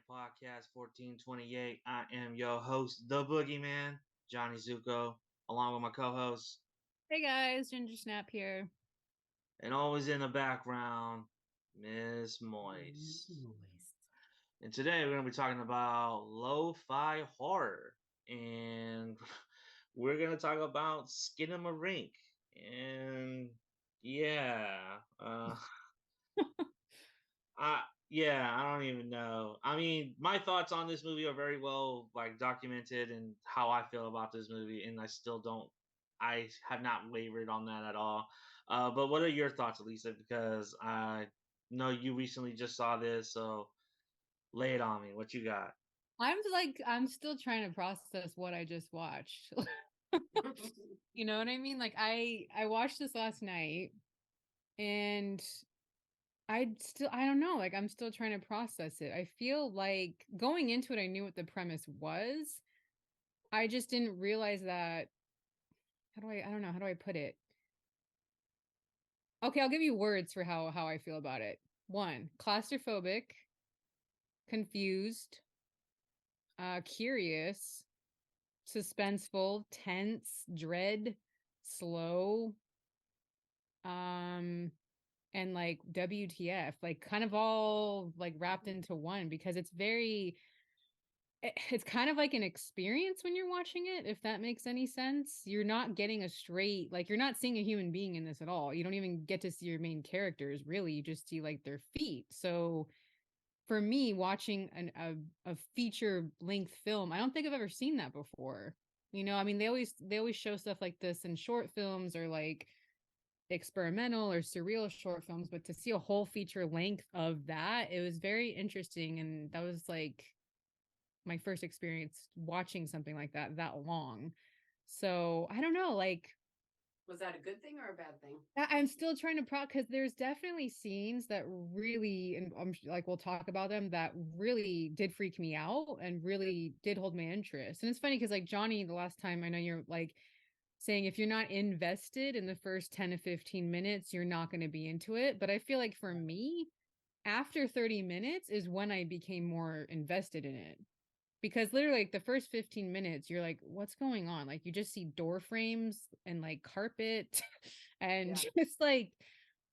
Podcast 1428. I am your host, the Boogeyman, Johnny Zuko, along with my co-host, Hey guys, Ginger Snap here. and always in the background, Miss Moist. And today we're going to be talking about lo-fi horror, and we're going to talk about Skinmarink. And yeah, uh, I I don't even know. I mean, my thoughts on this movie are very well documented and how I feel about this movie, and I have not wavered on that at all. But what are your thoughts, Elisa? Because I know you recently just saw this, so lay it on me. What you got? I'm still trying to process what I just watched. You know what I mean? Like I watched this last night and I don't know, like I'm still trying to process it. I feel like going into it I knew what the premise was. I just didn't realize that I don't know, how do I put it? Okay, I'll give you words for how I feel about it. One, claustrophobic, confused, curious, suspenseful, tense, dread, slow, um, and like WTF, like kind of all like wrapped into one because it's kind of like an experience when you're watching it, if that makes any sense. You're not getting a straight, like, you're not seeing a human being in this at all. You don't even get to see your main characters, really. You just see like their feet. So for me, watching a feature length film, I don't think I've ever seen that before. I mean, they always show stuff like this in short films or like experimental or surreal short films, but to see a whole feature length of that, it was very interesting, and that was like my first experience watching something like that long. So I don't know, like Was that a good thing or a bad thing? I'm still trying to because there's definitely scenes that really, and like we'll talk about them, that really did freak me out and really did hold my interest. And it's funny because like Johnny, the last time, I know you're like saying if you're not invested in the first 10 to 15 minutes, you're not going to be into it. But I feel like for me, after 30 minutes is when I became more invested in it, because literally like the first 15 minutes you're like, what's going on? Like you just see door frames and like carpet and just like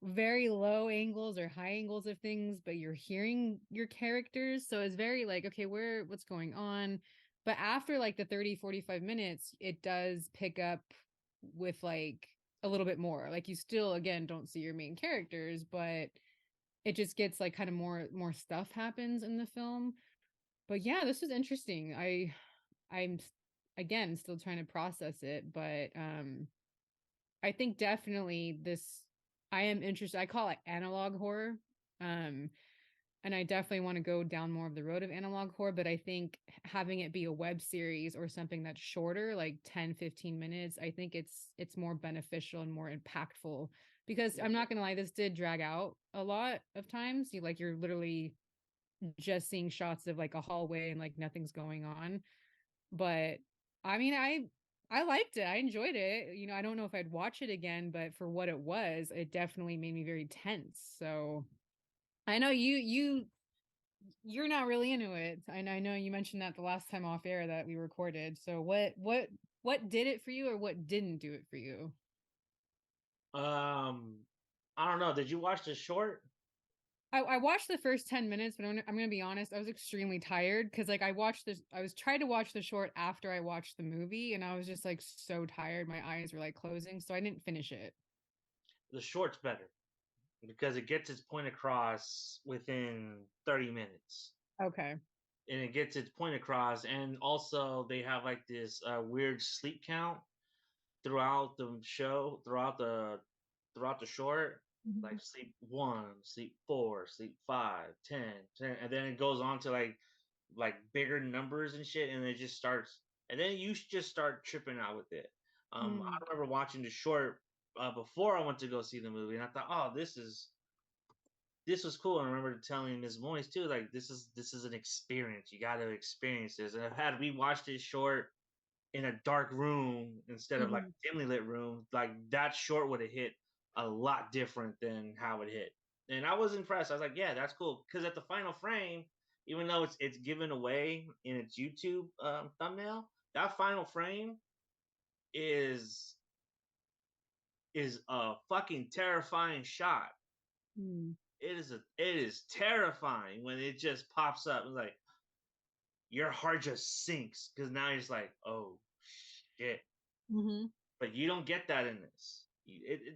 very low angles or high angles of things, but you're hearing your characters, so it's very like, okay, what's going on? But after like the 30-45 minutes, it does pick up with like a little bit more, like you still again don't see your main characters, but it just gets like kind of more stuff happens in the film. But yeah, this was interesting. I'm again still trying to process it, but I think definitely this, I am interested. I call it analog horror. Um and I definitely want to go down more of the road of analog horror, but I think having it be a web series or something that's shorter, like 10-15 minutes, I think it's more beneficial and more impactful, because I'm not going to lie, this did drag out a lot of times. You're literally just seeing shots of like a hallway and like nothing's going on. But I mean, I liked it. I enjoyed it. I don't know if I'd watch it again, but for what it was, it definitely made me very tense. So I know you're not really into it. And I know you mentioned that the last time off air that we recorded. So what did it for you, or what didn't do it for you? Um, I don't know. Did you watch the short? I watched the first 10 minutes, but I'm gonna be honest, I was extremely tired because like I was trying to watch the short after I watched the movie, and I was just like so tired. My eyes were like closing, so I didn't finish it. The short's better because it gets its point across within 30 minutes. Okay. And it gets its point across, and also they have like this weird sleep count throughout the show, throughout the short, like Mhm. sleep 1, sleep 4, sleep 5, 10, 10, and then it goes on to like bigger numbers and shit, and it just starts, and then you just start tripping out with it. Mm. I remember watching the short before I went to go see the movie, and I thought, oh, this was cool. And I remember telling Ms. Moyes too, like this is an experience. You got to experience this. And had we watched this short in a dark room instead of like Mhm. a dimly lit room, like that short would have hit a lot different than how it hit. And I was impressed. I was like, yeah, that's cool. Because at the final frame, even though it's given away in its YouTube thumbnail, that final frame is is a fucking terrifying shot. Mm. It is terrifying when it just pops up. It's like your heart just sinks because now you're just like, oh shit. Mm-hmm. But you don't get that in this.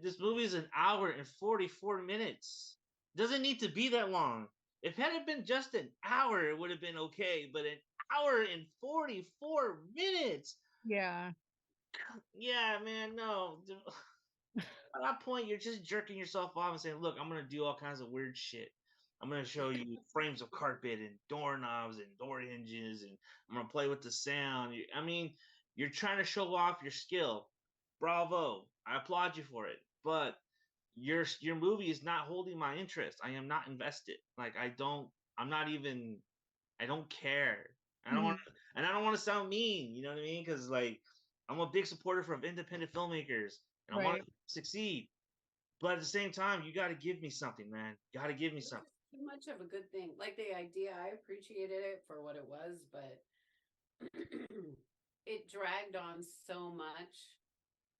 This movie is an hour and 44 minutes. Doesn't need to be that long. If it had been just an hour, it would have been okay. But an hour and 44 minutes. Yeah. Yeah, man, no. At that point, you're just jerking yourself off and saying, look, I'm going to do all kinds of weird shit. I'm going to show you frames of carpet and doorknobs and door hinges, and I'm going to play with the sound. I mean, you're trying to show off your skill. Bravo. I applaud you for it. But your movie is not holding my interest. I am not invested. Like, I'm not even, I don't care. I don't Mm-hmm. want to, and I don't want to sound mean, you know what I mean? Because, like, I'm a big supporter of independent filmmakers, and I want Right. to succeed. But at the same time, you got to give me something, man. Got to give me Which is something. too much of a good thing. Like the idea, I appreciated it for what it was, but it dragged on so much,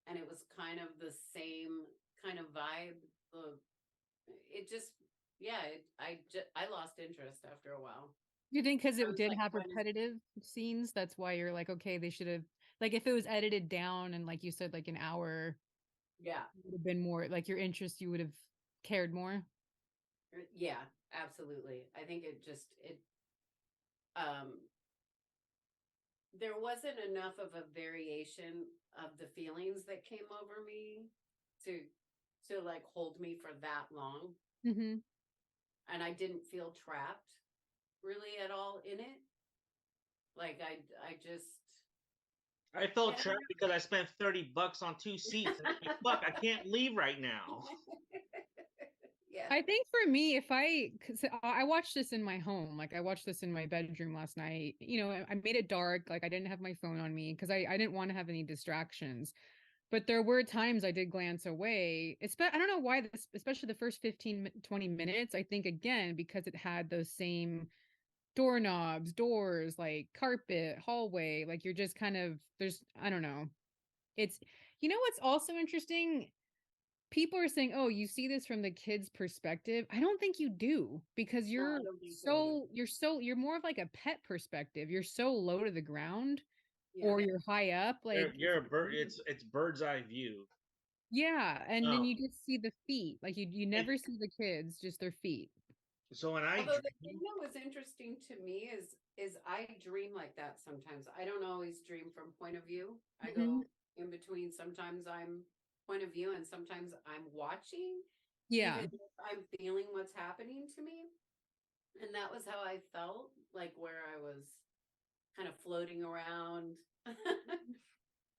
and it was kind of the same kind of vibe. It just, yeah, I lost interest after a while. You think because I it was did like, have when, repetitive scenes, that's why you're like, okay, they should have, like, if it was edited down and like you said, like an hour, yeah, it would have been more like your interest, you would have cared more. yeah, absolutely. I think um, there wasn't enough of a variation of the feelings that came over me to like hold me for that long, Mm-hmm. and I didn't feel trapped really at all in it. Like I just, I felt yeah, trapped because I spent $30 on 2 seats, and I'm like, fuck, I can't leave right now. yeah, I think for me, if cause I watched this in my home, like I watched this in my bedroom last night, you know, I made it dark, like I didn't have my phone on me because I didn't want to have any distractions. But there were times I did glance away. I don't know why this, especially the first 20 minutes, I think again, because it had those same doorknobs, doors, like carpet, hallway, like you're just kind of, I don't know. It's, you know, what's also interesting? People are saying, "Oh, you see this from the kid's perspective." I don't think you do because no, I don't think so either. you're more of like a pet perspective. You're so low to the ground Yeah, or you're high up, like You're a bird. It's bird's eye view. yeah, and then No, you just see the feet. Like you it, never see the kids, just their feet. so when I although the thing dream, that was interesting to me is I dream like that sometimes. I don't always dream from point of view. I Mhm. go in between. Sometimes I'm point of view, and sometimes I'm watching, Yeah. even if I'm feeling what's happening to me. And that was how I felt, like where I was kind of floating around.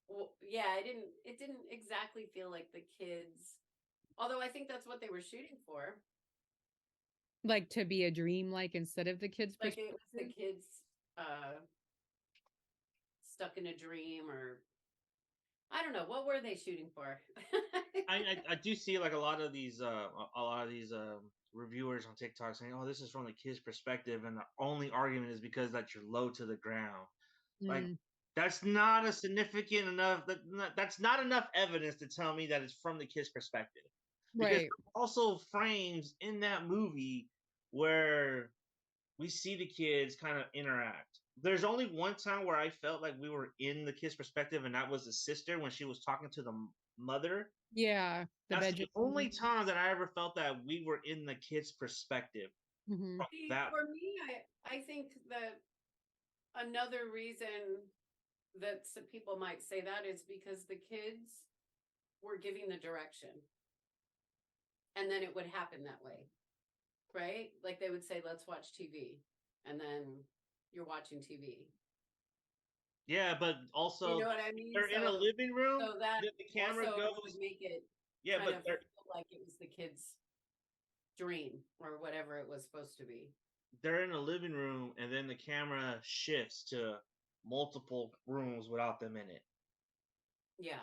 Well, yeah, it didn't exactly feel like the kids, although I think that's what they were shooting for. Like to be a dream like instead of the kid's Like it was the perspective. kids uh stuck in a dream, or I don't know, what were they shooting for? I do see like a lot of these reviewers on TikTok saying, "Oh, this is from the kid's perspective," and the only argument is because that you're low to the ground. Like Mm, that's not a significant enough. That's not enough evidence to tell me that it's from the kid's perspective, because right. also frames in that movie where we see the kids kind of interact. There's only one time where I felt like we were in the kid's perspective, and that was the sister when she was talking to the mother. Yeah, the That's bedroom. the only time that I ever felt that we were in the kid's perspective. Mhm. From See, that, for me, I think that another reason that some people might say that is because the kids were giving the direction, and then it would happen that way, right? Like they would say, let's watch TV. And then you're watching TV. yeah, but You also know what I mean? they're in a living room. So that The camera also would goes, make it yeah, kind but of feel like it was the kid's dream or whatever it was supposed to be. they're in a living room, and then the camera shifts to multiple rooms without them in it. Yeah.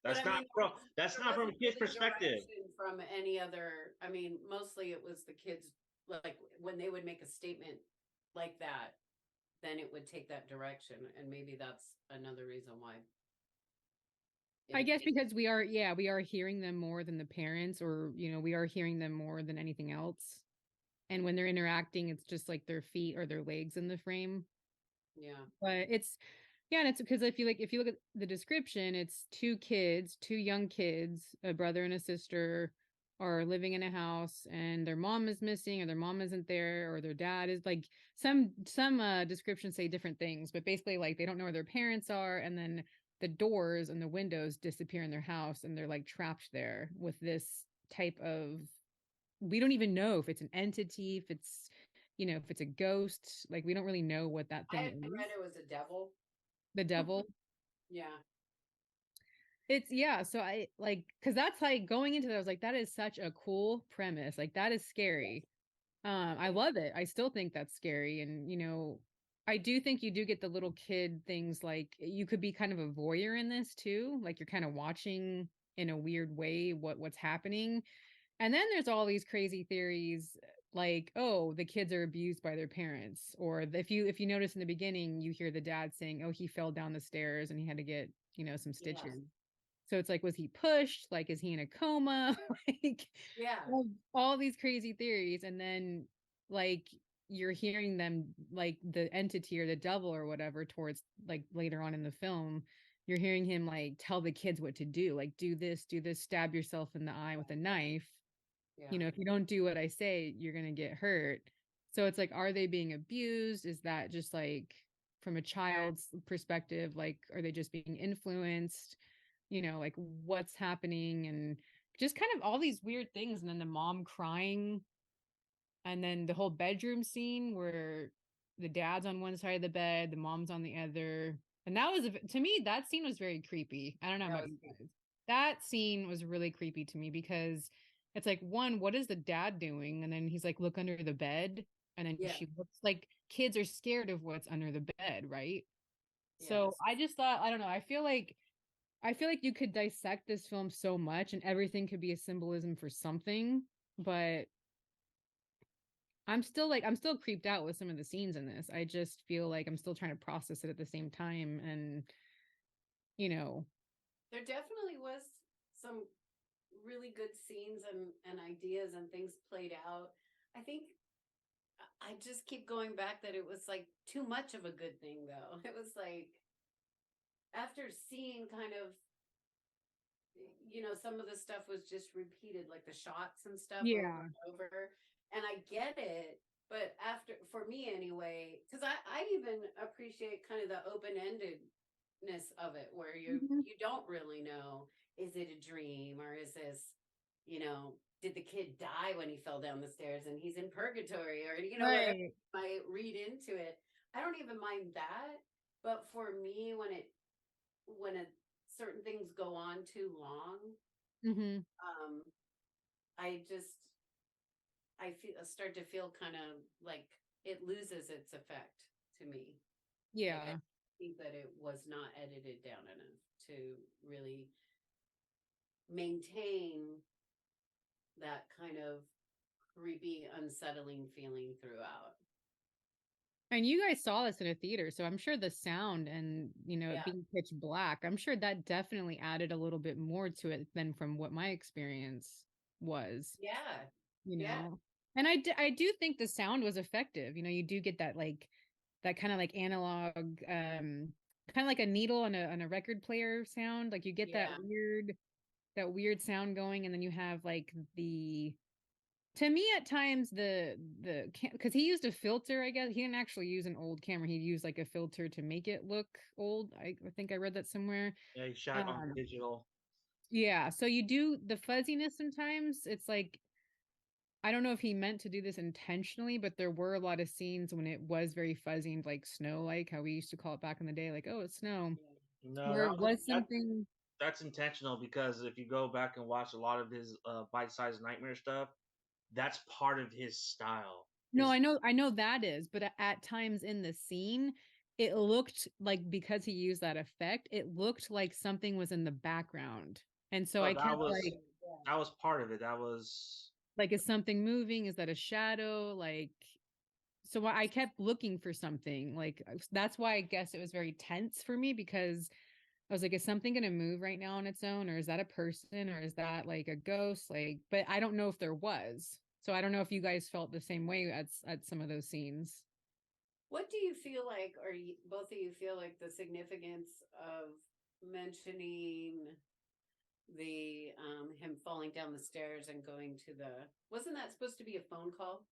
But That's I not mean, from that's there not from a wasn't kid's really perspective. direction from any other. I mean, mostly it was the kids, like when they would make a statement like that, then it would take that direction. And maybe that's another reason why I it guess because we are, yeah, we are hearing them more than the parents, or, we are hearing them more than anything else. And when they're interacting, it's just like their feet or their legs in the frame. yeah. But it's, yeah, and it's because if you look at the description, it's two young kids, a brother and a sister are living in a house, and their mom is missing, or their mom isn't there, or their dad is like some descriptions say different things, but basically like they don't know where their parents are, and then the doors and the windows disappear in their house, and they're like trapped there with this type of, we don't even know if it's an entity, if it's, if it's a ghost, like we don't really know what that I thing had is. read it was a devil. The devil. Yeah. It's, yeah, so I like, because that's like going into that, I was like, that is such a cool premise. Like that is scary. I love it. I still think that's scary. And I do think you do get the little kid things, like you could be kind of a voyeur in this too. Like you're kind of watching in a weird way what's happening. And then there's all these crazy theories like, oh, the kids are abused by their parents. Or if you notice in the beginning, you hear the dad saying, oh, he fell down the stairs and he had to get, some Yeah. stitches. So it's like, was he pushed? Like, is he in a coma? Like Yeah. all these crazy theories. And then like you're hearing them, like the entity or the devil or whatever, towards like later on in the film, you're hearing him like tell the kids what to do, like do this, stab yourself in the eye with a knife. Yeah. If you don't do what I say, you're going to get hurt. So it's like, are they being abused? Is that just like from a child's perspective? Like, are they just being influenced? Like what's happening, and just kind of all these weird things. And then the mom crying, and then the whole bedroom scene where the dad's on one side of the bed, the mom's on the other. And that was, to me, that scene was very creepy. I don't know That about was you guys. That scene was really creepy to me because it's like, one, what is the dad doing? And then he's like, look under the bed. And then yeah. she looks, like kids are scared of what's under the bed, right? So Yes. I just thought, I don't know. I feel like you could dissect this film so much, and everything could be a symbolism for something, but I'm still creeped out with some of the scenes in this. I just feel like I'm still trying to process it at the same time. And, you know, There definitely was some really good scenes and ideas and things played out. I think I just keep going back that it was like too much of a good thing though. It was like after seeing kind of some of the stuff was just repeated, like the shots and stuff over yeah. and over. And I get it, but after, for me anyway, because I even appreciate kind of the open-endedness of it, where you Mhm. you don't really know, is it a dream, or is this, did the kid die when he fell down the stairs and he's in purgatory, or whatever Right. you might read into it. I don't even mind that, but for me, when certain things go on too long, Hmm. um, I just start to feel kind of like it loses its effect to me. Like I Yeah. think that it was not edited down enough to really maintain that kind of creepy, unsettling feeling throughout. And you guys saw this in a theater, so I'm sure the sound and, it Yeah. being pitch black, I'm sure that definitely added a little bit more to it than from what my experience was, Yeah. you Yeah. know. And I do think the sound was effective. You do get that, like, that kind of like analog, kind of like a needle on a record player sound. Like you get Yeah. that weird sound going, and then you have like the, to me at times, the because he used a filter. I guess he didn't actually use an old camera. He used like a filter to make it look old. I think I read that somewhere. Yeah, he shot it on um digital. yeah, so you do the fuzziness sometimes. It's like, I don't know if he meant to do this intentionally, but there were a lot of scenes when it was very fuzzy and like snow, like how we used to call it back in the day, like, oh, it's snow, No, where it was something. that's intentional, because if you go back and watch a lot of his bite-sized nightmare stuff, that's part of his style. No, I know that is, but at times in the scene, it looked like, because he used that effect, it looked like something was in the background. And so Oh, I kept Yeah. that was part of it. That was like, is something moving? Is that a shadow? Like, So I kept looking for something. Like that's why I guess it was very tense for me, because I was like, is something gonna move right now on its own, or is that a person, or is that like a ghost? Like, but I don't know if there was. So I don't know if you guys felt the same way at some of those scenes. What do you feel like, or both of you feel like the significance of mentioning the him falling down the stairs and going to the, wasn't that supposed to be a phone call?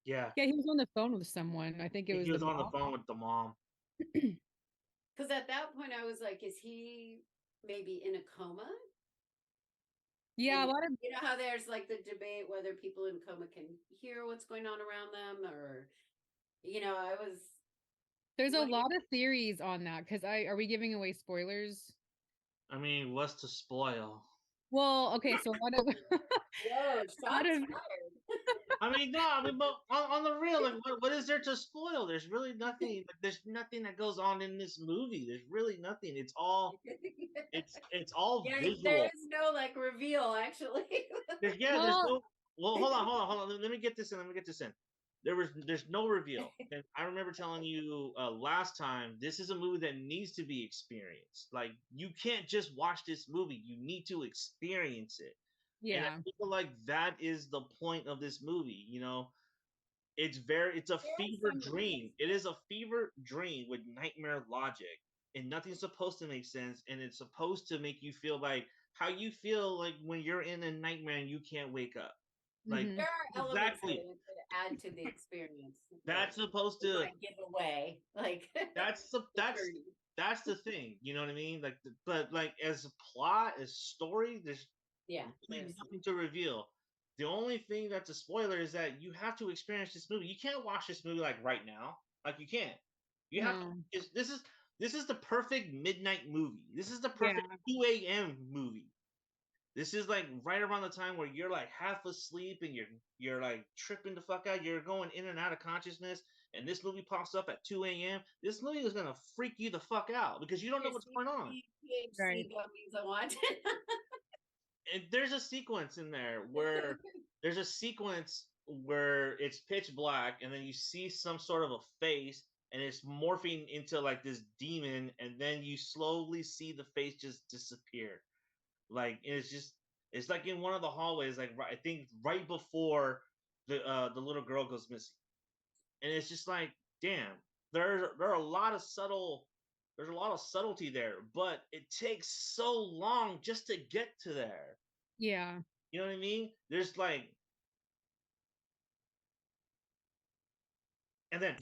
Yeah, Yeah, he was on the phone with someone. I think I it think was he the was on the mom. phone with the mom. Because at that point I was like, is he maybe in a coma? Yeah, And a lot of you know how there's like the debate whether people in coma can hear what's going on around them, or I was, there's a what do you, lot of theories on that, because I are we giving away spoilers? I mean, what's to spoil? Well, okay, so a lot of whoa, a lot shots of fired. I mean, no, I mean, but on the real, like, what is there to spoil? There's really nothing. Like, there's nothing that goes on in this movie. There's really nothing. It's all Yeah, there visual. is no like reveal actually. There's well, no. Well, hold on. Let me get this in. Let me get this in. There's no reveal, and I remember telling you last time. This is a movie that needs to be experienced. Like, you can't just watch this movie. You need to experience it, and I yeah. feel like that is the point of this movie. It's a There are fever some dream. movies. It is a fever dream with nightmare logic, and nothing's supposed to make sense, and it's supposed to make you feel like how you feel like when you're in a nightmare and you can't wake up. Like, Hmm. There are elements of exactly. it that add to the experience that That's supposed we to might give away, like that's the the journey. that's the thing, you know what I mean? Like, but like as a plot, as story, there's Yeah, really there's some. nothing to reveal. The only thing that's a spoiler is that you have to experience this movie. You can't watch this movie like right now. Like, you can't. You have to. No. This is the perfect midnight movie. This is the Yeah. perfect 2 a.m. movie. This is like right around the time where you're like half asleep and you're like tripping the fuck out. You're going in and out of consciousness, and this movie pops up at 2 a.m. This movie is gonna freak you the fuck out because you don't know Your what's going on. CBD, Right. THC gummies I want. And there's a sequence in there where it's pitch black, and then you see some sort of a face, and it's morphing into like this demon, and then you slowly see the face just disappear. Like, it's like in one of the hallways, like I think right before the little girl goes missing, and it's just like, damn, there are a lot of there's a lot of subtlety there, but it takes so long just to get to there. Yeah. You know what I mean? There's like, and then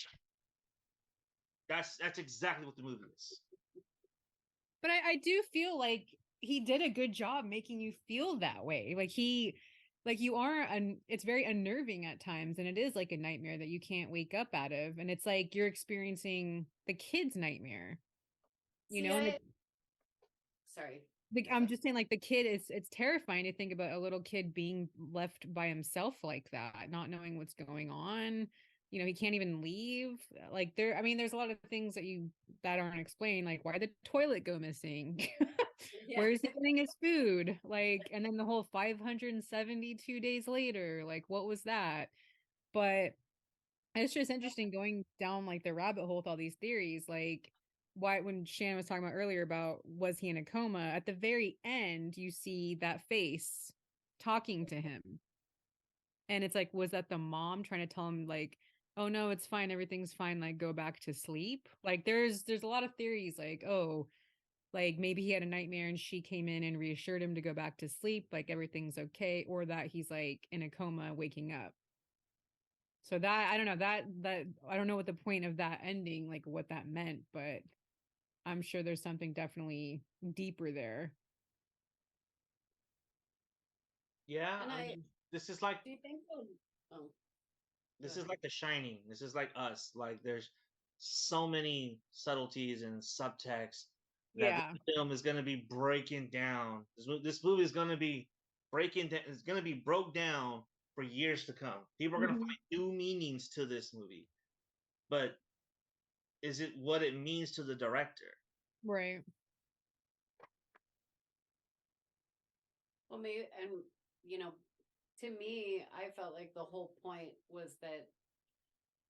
that's exactly what the movie is. But I do feel like he did a good job making you feel that way. Like you are, it's very unnerving at times. And it is like a nightmare that you can't wake up out of. And it's like you're experiencing the kid's nightmare, See, and sorry. I'm just saying, like the kid is, it's terrifying to think about a little kid being left by himself like that, not knowing what's going on. He can't even leave. Like I mean, there's a lot of things that aren't explained, like why the toilet go missing. Yeah. Where is he getting his food? Like, and then the whole 572 days later, like what was that? But it's just interesting going down like the rabbit hole with all these theories. Like, why, when Shannon was talking about earlier about was he in a coma, at the very end, you see that face talking to him. And it's like, was that the mom trying to tell him, like, oh no, it's fine, everything's fine, like go back to sleep? Like, there's a lot of theories, like, oh, like maybe he had a nightmare and she came in and reassured him to go back to sleep, like everything's okay, or that he's like in a coma waking up. So that, I don't know, that I don't know what the point of that ending, like what that meant, but I'm sure there's something definitely deeper there. Yeah, And I I mean, this is like do you think oh, go this is ahead. like The Shining. This is like Us. Like, there's so many subtleties and subtext that Yeah. this film is going to be breaking down. This movie is going to be breaking down. It's going to be broke down for years to come. People are going to Mhm. find new meanings to this movie. But is it what it means to the director? Right. Well, maybe, and you know, to me, I felt like the whole point was that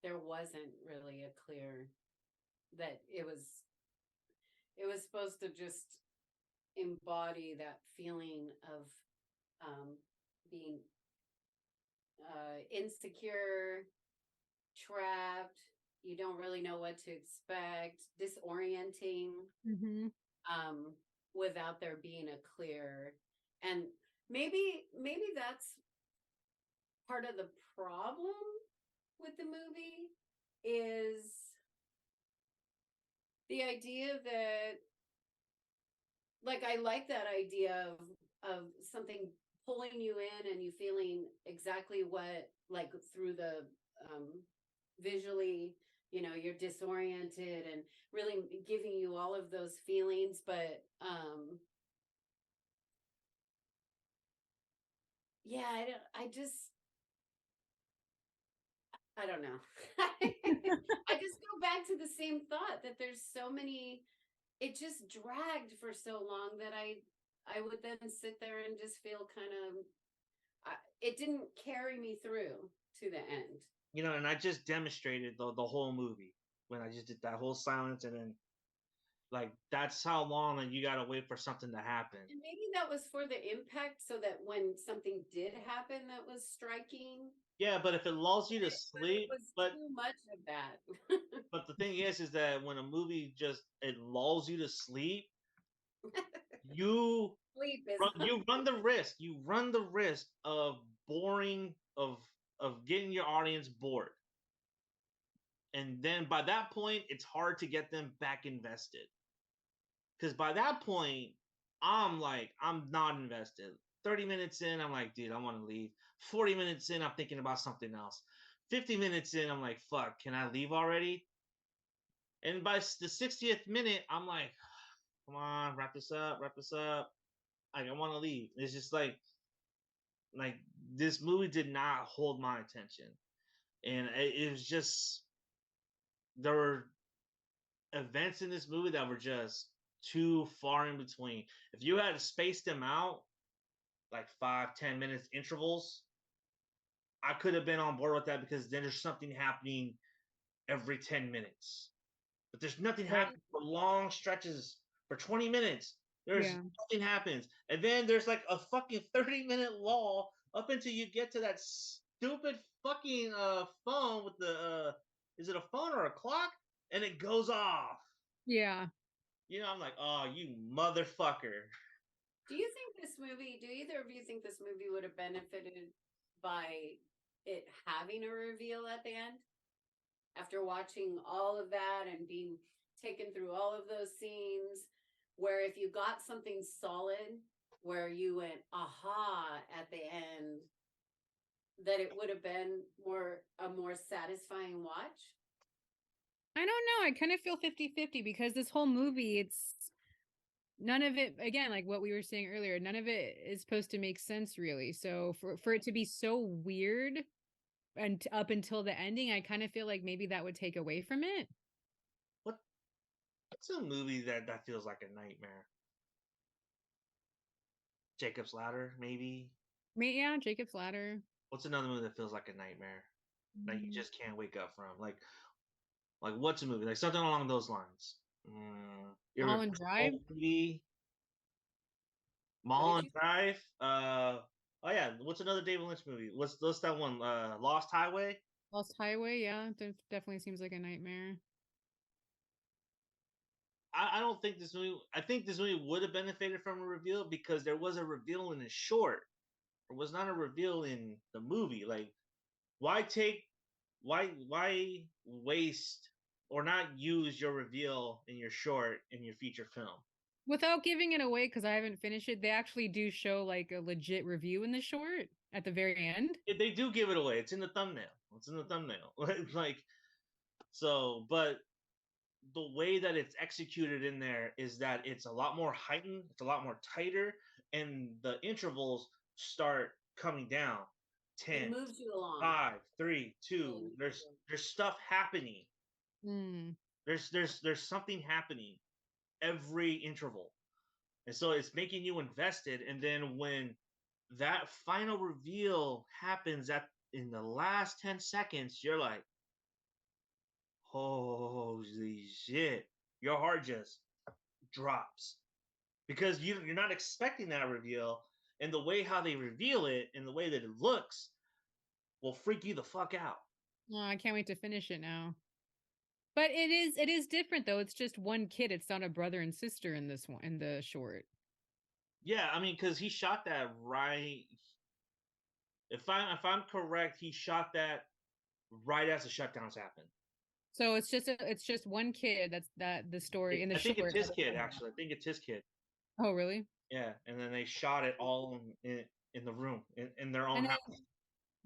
there wasn't really a clear that it was supposed to just embody that feeling of being insecure, trapped. You don't really know what to expect, disorienting, Mm-hmm. um, without there being a clear. And maybe that's part of the problem with the movie is the idea that, like, I like that idea of something pulling you in and you feeling exactly what, like, through the um visually, you're disoriented and really giving you all of those feelings. But yeah, I don't know. I just go back to the same thought that there's so many, it just dragged for so long that I would then sit there and just feel kind of, it didn't carry me through to the end. And I just demonstrated the whole movie when I just did that whole silence, and then like that's how long and you gotta wait for something to happen. And maybe that was for the impact, so that when something did happen that was striking, Yeah, but if it lulls you to but it sleep, was too much of that. but the thing is that when a movie just it lulls you to sleep, you Sleep is you run the risk of boring of getting your audience bored. And then by that point, it's hard to get them back invested. Because by that point, I'm not invested. 30 minutes in, I'm like, dude, I want to leave. 40 minutes in, I'm thinking about something else. 50 minutes in, I'm like, fuck, can I leave already? And by the 60th minute, I'm like, come on, wrap this up, wrap this up. Like, I want to leave. It's just like this movie did not hold my attention. And it was just, there were events in this movie that were just too far in between. If you had to space them out like 5-10 minutes intervals, I could have been on board with that because then there's something happening every 10 minutes. But there's nothing Right. happening for long stretches for 20 minutes. There's Yeah. nothing happens. And then there's like a fucking 30-minute lull up until you get to that stupid fucking phone with the is it a phone or a clock? And it goes off. Yeah. I'm like, oh, you motherfucker. Do you think this movie, do either of you think this movie would have benefited by it having a reveal at the end? After watching all of that and being taken through all of those scenes, where if you got something solid, where you went, aha, at the end, that it would have been a more satisfying watch? I don't know. I kind of feel 50-50 because this whole movie, it's none of it, again, like what we were saying earlier, none of it is supposed to make sense really. So for it to be so weird and up until the ending, I kind of feel like maybe that would take away from it. What's a movie that feels like a nightmare? Jacob's Ladder, maybe. Yeah, Jacob's Ladder. What's another movie that feels like a nightmare that you Mm. just can't wake up from? Like what's a movie like something along those lines? Mulholland Drive. Movie. What did Mulholland you Drive. Oh yeah. What's another David Lynch movie? What's that one? Lost Highway. Lost Highway. Yeah, that definitely seems like a nightmare. I don't think this movie. I think this movie would have benefited from a reveal because there was a reveal in the short. There was not a reveal in the movie. Like, why take, why waste or not use your reveal in your short in your feature film? Without giving it away, because I haven't finished it, they actually do show like a legit review in the short at the very end. They do give it away. It's in the thumbnail. It's in the thumbnail. Like so, but the way that it's executed in there is that it's a lot more heightened, it's a lot more tighter, and the intervals start coming down. It 10, moves you along. 5, 3, 2. Really There's stuff happening. Mm. There's something happening every interval. And so it's making you invested. And then when that final reveal happens at in the last 10 seconds, you're like, holy shit, your heart just drops because you're not expecting that reveal, and the way how they reveal it and the way that it looks will freak you the fuck out. Oh, I can't wait to finish it now. But it is different though. It's just one kid. It's not a brother and sister in this one in the short. Yeah, I mean, because he shot that right. If I'm correct, he shot that right as the shutdowns happened. So it's just one kid that the story in the I think it's short. his kid, actually. I think it's his kid. Oh, really? Yeah, and then they shot it all in the room in their own And then, house.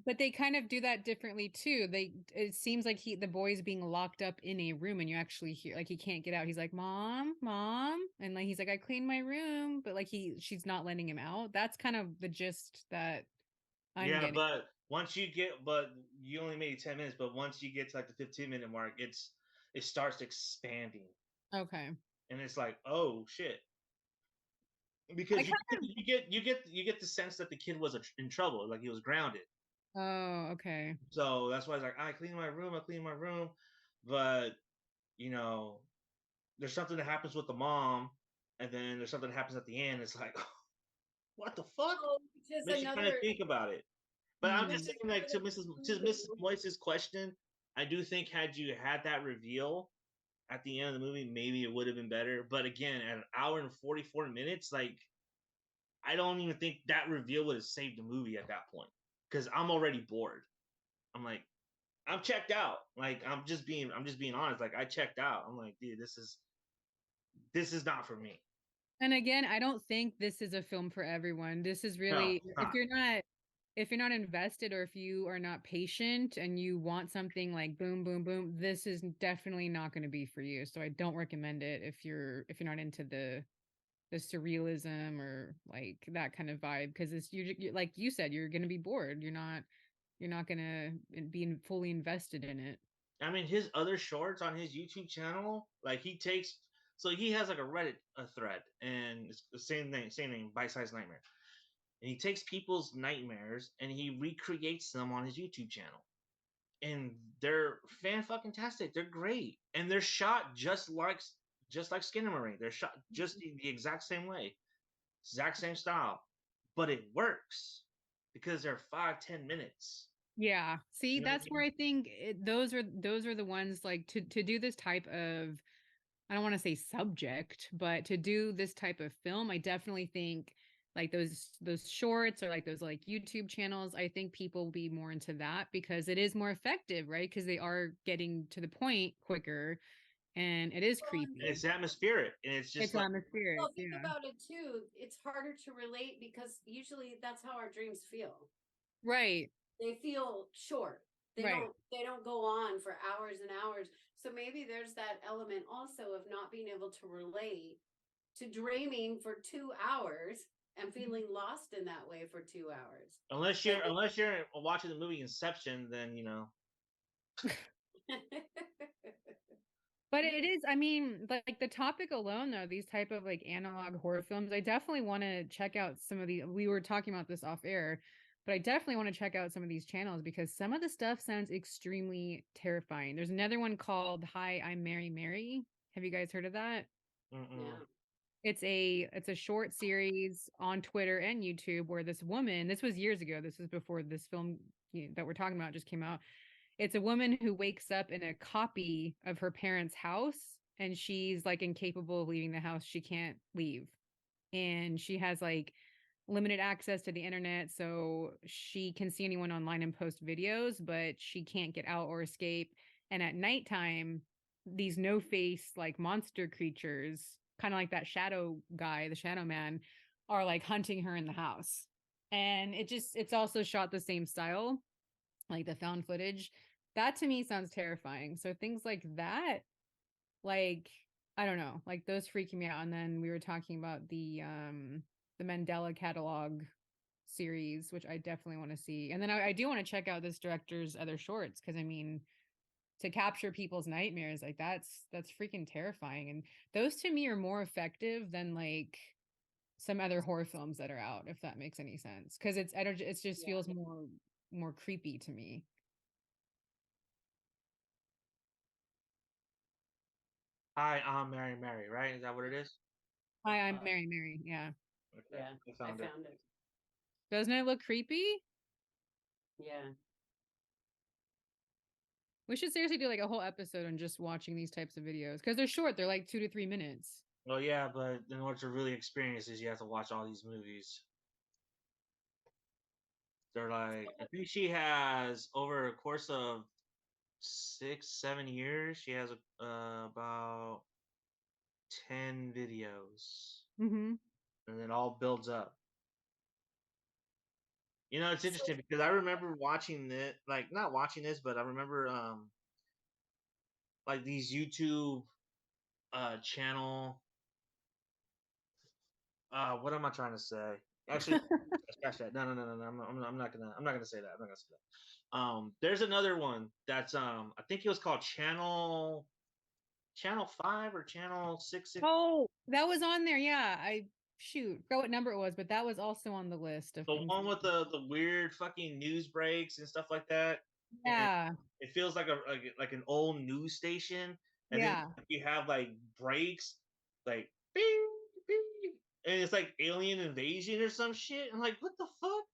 but they kind of do that differently too. It seems like the boy's being locked up in a room and you actually hear like he can't get out. He's like, "Mom, mom." And like he's like, "I cleaned my room," but like she's not letting him out. That's kind of the gist that I'm Yeah, getting. but you only made 10 minutes. But once you get to like the 15-minute mark, it starts expanding, Okay. and it's like, oh shit, I because kind you get the sense that the kid was in trouble, like he was grounded. Oh, okay. So that's why it's like, I clean my room, but you know, there's something that happens with the mom, and then there's something that happens at the end. It's like, what the fuck? Oh, just Makes you kind of another, think about it. But I'm just Mm. saying, like, to Mrs. Moise's question, I do think had you had that reveal at the end of the movie, maybe it would have been better. But again, at an hour and 44 minutes, like, I don't even think that reveal would have saved the movie at that point because I'm already bored. I'm like, I'm checked out. Like, I'm just being honest. Like, I checked out. I'm like, dude, this is not for me. And again, I don't think this is a film for everyone. This is No, really it's not. if you're not invested or if you are not patient and you want something like boom boom boom, this is definitely not going to be for you. So I don't recommend it if you're not into the surrealism or like that kind of vibe because it's you like you said you're going to be bored. You're not going to be fully invested in it. I mean, his other shorts on his YouTube channel, like so he has like a Reddit thread, and it's the same name, Bite Size Nightmare. And he takes people's nightmares and he recreates them on his YouTube channel, and they're fan fucking tastic. They're great, and they're shot just like Skinmarink. They're shot just the exact same way, exact same style, but it works because they're 5-10 minutes. Yeah. See, You know what that's I where mean? I think those are the ones like to do this type of I don't want to say subject, but to do this type of film, I definitely think like those shorts or like those like YouTube channels, I think people will be more into that because it is more effective, right? Because they are getting to the point quicker and it is well, And creepy. it's atmospheric, and it's just It's like, atmospheric, well, think yeah. about it too. It's harder to relate because usually that's how our dreams feel. Right. They feel short. Right. They don't go on for hours and hours. So maybe there's that element also of not being able to relate to dreaming for 2 hours and feeling lost in that way for 2 hours. Like unless you're watching the movie Inception, then But it is, I mean, like the topic alone though, these type of like analog horror films, I definitely want to check out some of the we were talking about this off air, but I definitely want to check out some of these channels because some of the stuff sounds extremely terrifying. There's another one called Hi, I'm Mary Mary. Have you guys heard of that? mm-mm. yeah. It's a short series on Twitter and YouTube where this woman, this was years ago, this was before this film that we're talking about just came out. It's a woman who wakes up in a copy of her parents' house and she's like incapable of leaving the house. She can't leave. And she has like limited access to the internet so she can see anyone online and post videos, but she can't get out or escape. And at nighttime, these no face like monster creatures, kind of like that shadow guy, the shadow man, are like hunting her in the house. And it's also shot the same style, like the found footage. That to me sounds terrifying. So things like that, like I don't know, like those freaking me out. And then we were talking about the Mandela catalog series, which I definitely want to see. And then I do want to check out this director's other shorts because I mean to capture people's nightmares, like that's freaking terrifying. And those to me are more effective than like some other horror films that are out, if that makes any sense. Because it's I don't it just Yeah. feels more creepy to me. Hi, I'm Mary, right? Is that what it is? Hi, I'm Uh, Mary. Yeah. Okay, yeah, I I found it. found it. Doesn't it look creepy? Yeah. We should seriously do like a whole episode on just watching these types of videos because they're short. They're like 2 to 3 minutes. Well, yeah, but in order to really experience this, you have to watch all these movies. They're like, I think she has over a course of 6, 7 years. She has about 10 videos, Mm-hmm. and it all builds up. It's So interesting because I remember watching it, like not watching this, but I remember like these YouTube channel. What am I trying to say? Actually, scratch that. No. I'm not gonna say that. I'm not gonna say that. There's another one that's I think it was called Channel 5 or Channel 6. Oh, that was on there. Yeah. I shoot, forgot what number it was, but that was also on the list of The things. one with the weird fucking news breaks and stuff like that. And Yeah. it feels like an old news station. And then Yeah. you have like breaks, like bing, bing, and it's like alien invasion or some shit. I'm like, what the fuck?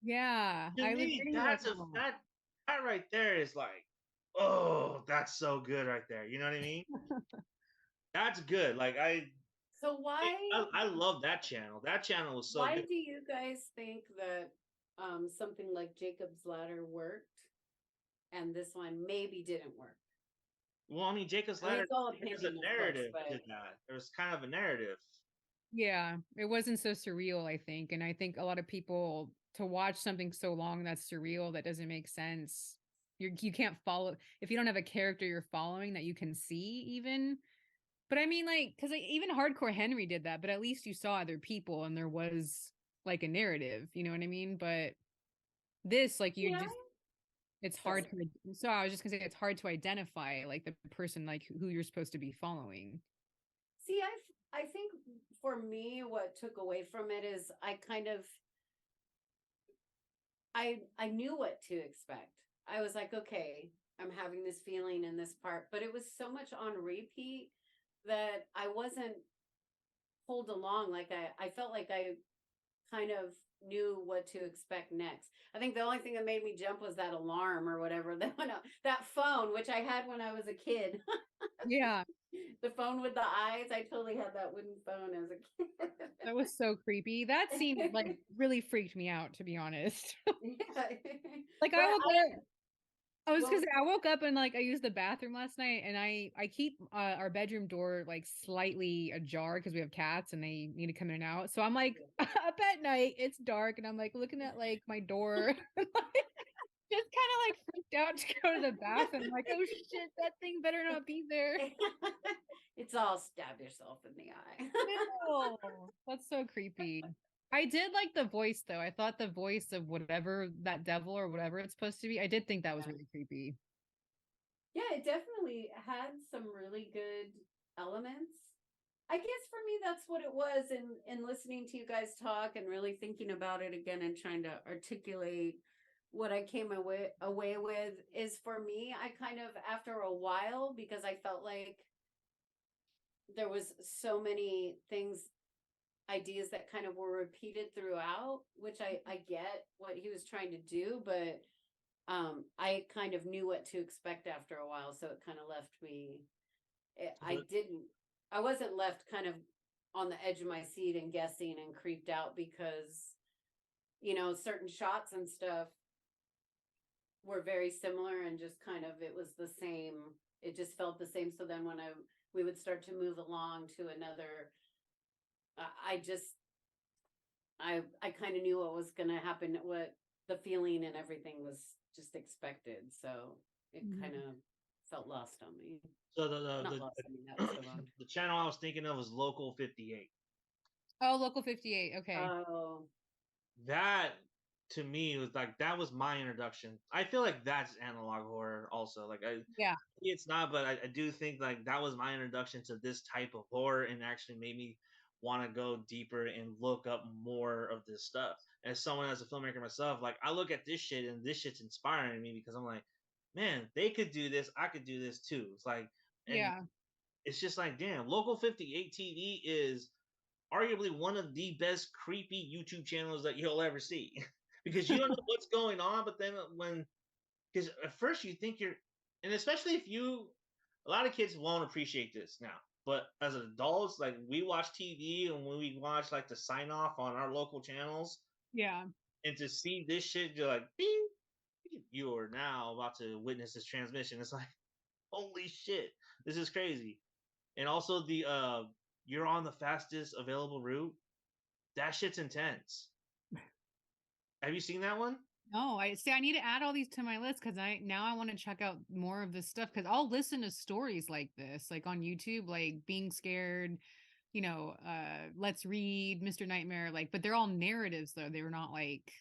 Yeah. To I was me, reading about that. that right there is like, oh, that's so good right there. You know what I mean? That's good. Like so I love that channel. That channel was so why good. do you guys think that something like Jacob's Ladder worked and this one maybe didn't work? Well, I mean, Jacob's I mean, Ladder, it's all there's a opinion, of course, narrative to but that. There was kind of a narrative. Yeah. It wasn't so surreal, I think. And I think a lot of people to watch something so long that's surreal that doesn't make sense. You can't follow if you don't have a character you're following that you can see even. But I mean, like, because like, even Hardcore Henry did that, but at least you saw other people and there was like a narrative, you know what I mean? But this, like, you yeah. just, it's hard Sorry. to, so I was just gonna say, it's hard to identify like the person, like who you're supposed to be following. See, I think for me, what took away from it is I knew what to expect. I was like, okay, I'm having this feeling in this part, but it was so much on repeat that I wasn't pulled along. Like I felt like I kind of knew what to expect next. I think the only thing that made me jump was that alarm or whatever that went off. That phone, which I had when I was a kid. Yeah, The phone with the eyes. I totally had that wooden phone as a that was so creepy. That scene like kid. really freaked me out, to be honest. Yeah. Like But I woke up, I was well, because I woke up and like I used the bathroom last night, and I keep our bedroom door like slightly ajar because we have cats and they need to come in and out. So I'm like up at night, it's dark, and I'm like looking at like my door, and, like, just kind of like freaked out to go to the bathroom. Like, oh shit, that thing better not be there. it's all stab yourself in the eye. Ew, that's so creepy. I did like the voice though. I thought the voice of whatever that devil or whatever it's supposed to be. I did think that was Yeah. really creepy. Yeah, it definitely had some really good elements. I guess for me that's what it was in listening to you guys talk and really thinking about it again and trying to articulate what I came away with is for me I kind of after a while because I felt like there was so many things ideas that kind of were repeated throughout, which I get what he was trying to do, but I kind of knew what to expect after a while, so it kind of left me. I didn't. I wasn't left kind of on the edge of my seat and guessing and creeped out because certain shots and stuff were very similar and just kind of it was the same. It just felt the same. So then when we would start to move along to another, I just I kind of knew what was going to happen, what the feeling and everything was just expected. So it Mhm. kind of felt lost on me. So Not lost on me. That was the wrong. the channel I was thinking of was Local 58. Oh, Local 58. Okay. Oh, That to me was like that was my introduction. I feel like that's analog horror also. Like Yeah. it's not, but I do think like that was my introduction to this type of horror and actually made me want to go deeper and look up more of this stuff. As someone as a filmmaker myself, like I look at this shit and this shit's inspiring me because I'm like, man, they could do this, I could do this too. It's like and Yeah. it's just like, damn, Local 58 TV is arguably one of the best creepy YouTube channels that you'll ever see. Because you don't know what's going on, but then because at first you think you're, and especially if a lot of kids won't appreciate this now, but as adults, like we watch TV and when we watch like the sign off on our local channels, Yeah. and to see this shit, you're like, bing, you are now about to witness this transmission. It's like, holy shit, this is crazy. And also the you're on the fastest available route. That shit's intense. Have you seen that one? No, I see. I need to add all these to my list because I want to check out more of this stuff because I'll listen to stories like this, like on YouTube, like being scared, let's read Mr. Nightmare, like, but they're all narratives though. They were not like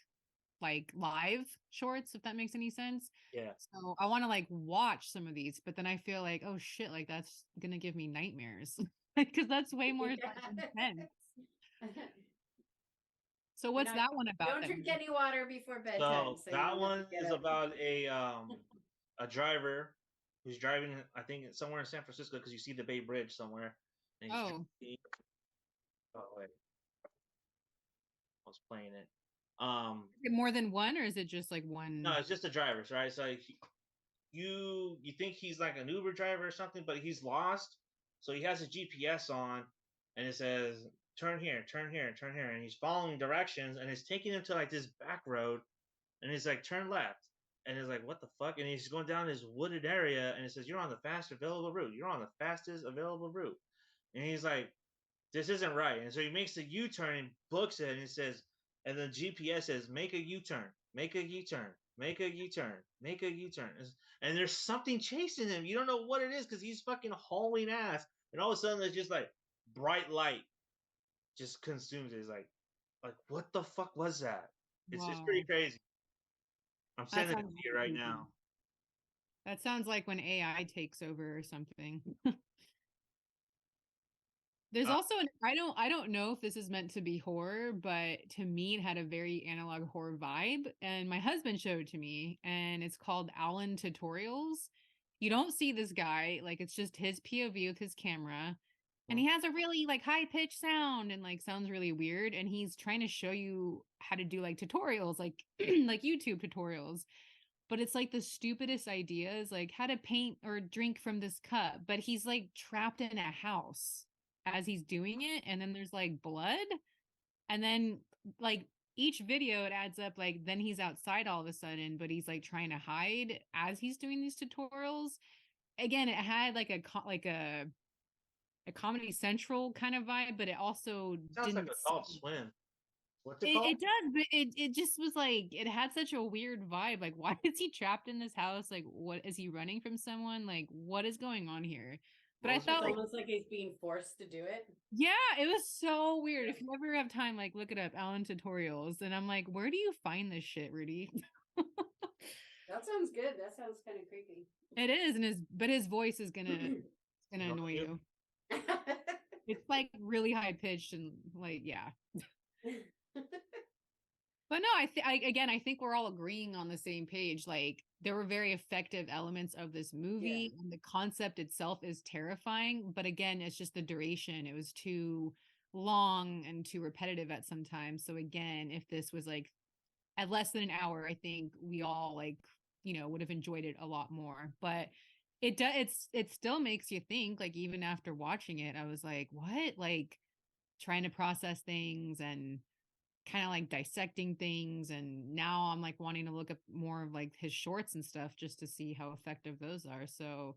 live shorts, if that makes any sense. Yeah. So I want to like watch some of these, but then I feel like, oh shit, like that's gonna give me nightmares because that's way more intense. So what's that one about? Don't drink any water before bedtime. So that one is about a driver who's driving, I think, somewhere in San Francisco because you see the Bay Bridge somewhere. And Oh. Wait, I was playing it. Is it more than one, or is it just like one? No, it's just the drivers, right? So you think he's like an Uber driver or something, but he's lost. So he has a GPS on, and it says turn here, turn here, turn here, and he's following directions, and it's taking him to like this back road, and he's like turn left, and it's like what the fuck, and he's going down this wooded area, and it says you're on the fastest available route, you're on the fastest available route, and he's like this isn't right, and so he makes a U-turn and books it, and it says, and the GPS says make a U-turn, make a U-turn, make a U-turn, make a U-turn. And there's something chasing him. You don't know what it is because he's fucking hauling ass. And all of a sudden, there's just like bright light just consumes it. It's like what the fuck was that? It's just pretty crazy. I'm sending it to you right now. That sounds like when AI takes over or something. There's also I don't know if this is meant to be horror, but to me it had a very analog horror vibe. And my husband showed it to me, and it's called Alan Tutorials. You don't see this guy, like it's just his POV with his camera. And he has a really like high pitched sound and like sounds really weird. And he's trying to show you how to do like tutorials, like like YouTube tutorials. But it's like the stupidest ideas, like how to paint or drink from this cup. But he's like trapped in a house as he's doing it, and then there's like blood, and then like each video it adds up, like then he's outside all of a sudden, but he's like trying to hide as he's doing these tutorials. Again, it had like a Comedy Central kind of vibe, but it also sounds didn't like Adult Swim. What's it called? It does, but it just was like it had such a weird vibe. Like, why is he trapped in this house? Like, what is he running from someone? Like, what is going on here? But I thought almost like he's being forced to do it. Yeah, it was so weird. If you ever have time, like look it up, Alan Tutorials. And I'm like, where do you find this shit, Rudy? That sounds good. That sounds kind of creepy. It is, but his voice is gonna annoy you. It's like really high pitched and like yeah. But no, I think we're all agreeing on the same page. Like there were very effective elements of this movie, and the concept itself is terrifying. But again, it's just the duration. It was too long and too repetitive at some times. So again, if this was like at less than an hour, I think we all like, would have enjoyed it a lot more. But it still makes you think, like even after watching it, I was like, what? Like trying to process things and kind of like dissecting things, and now I'm like wanting to look up more of like his shorts and stuff just to see how effective those are. So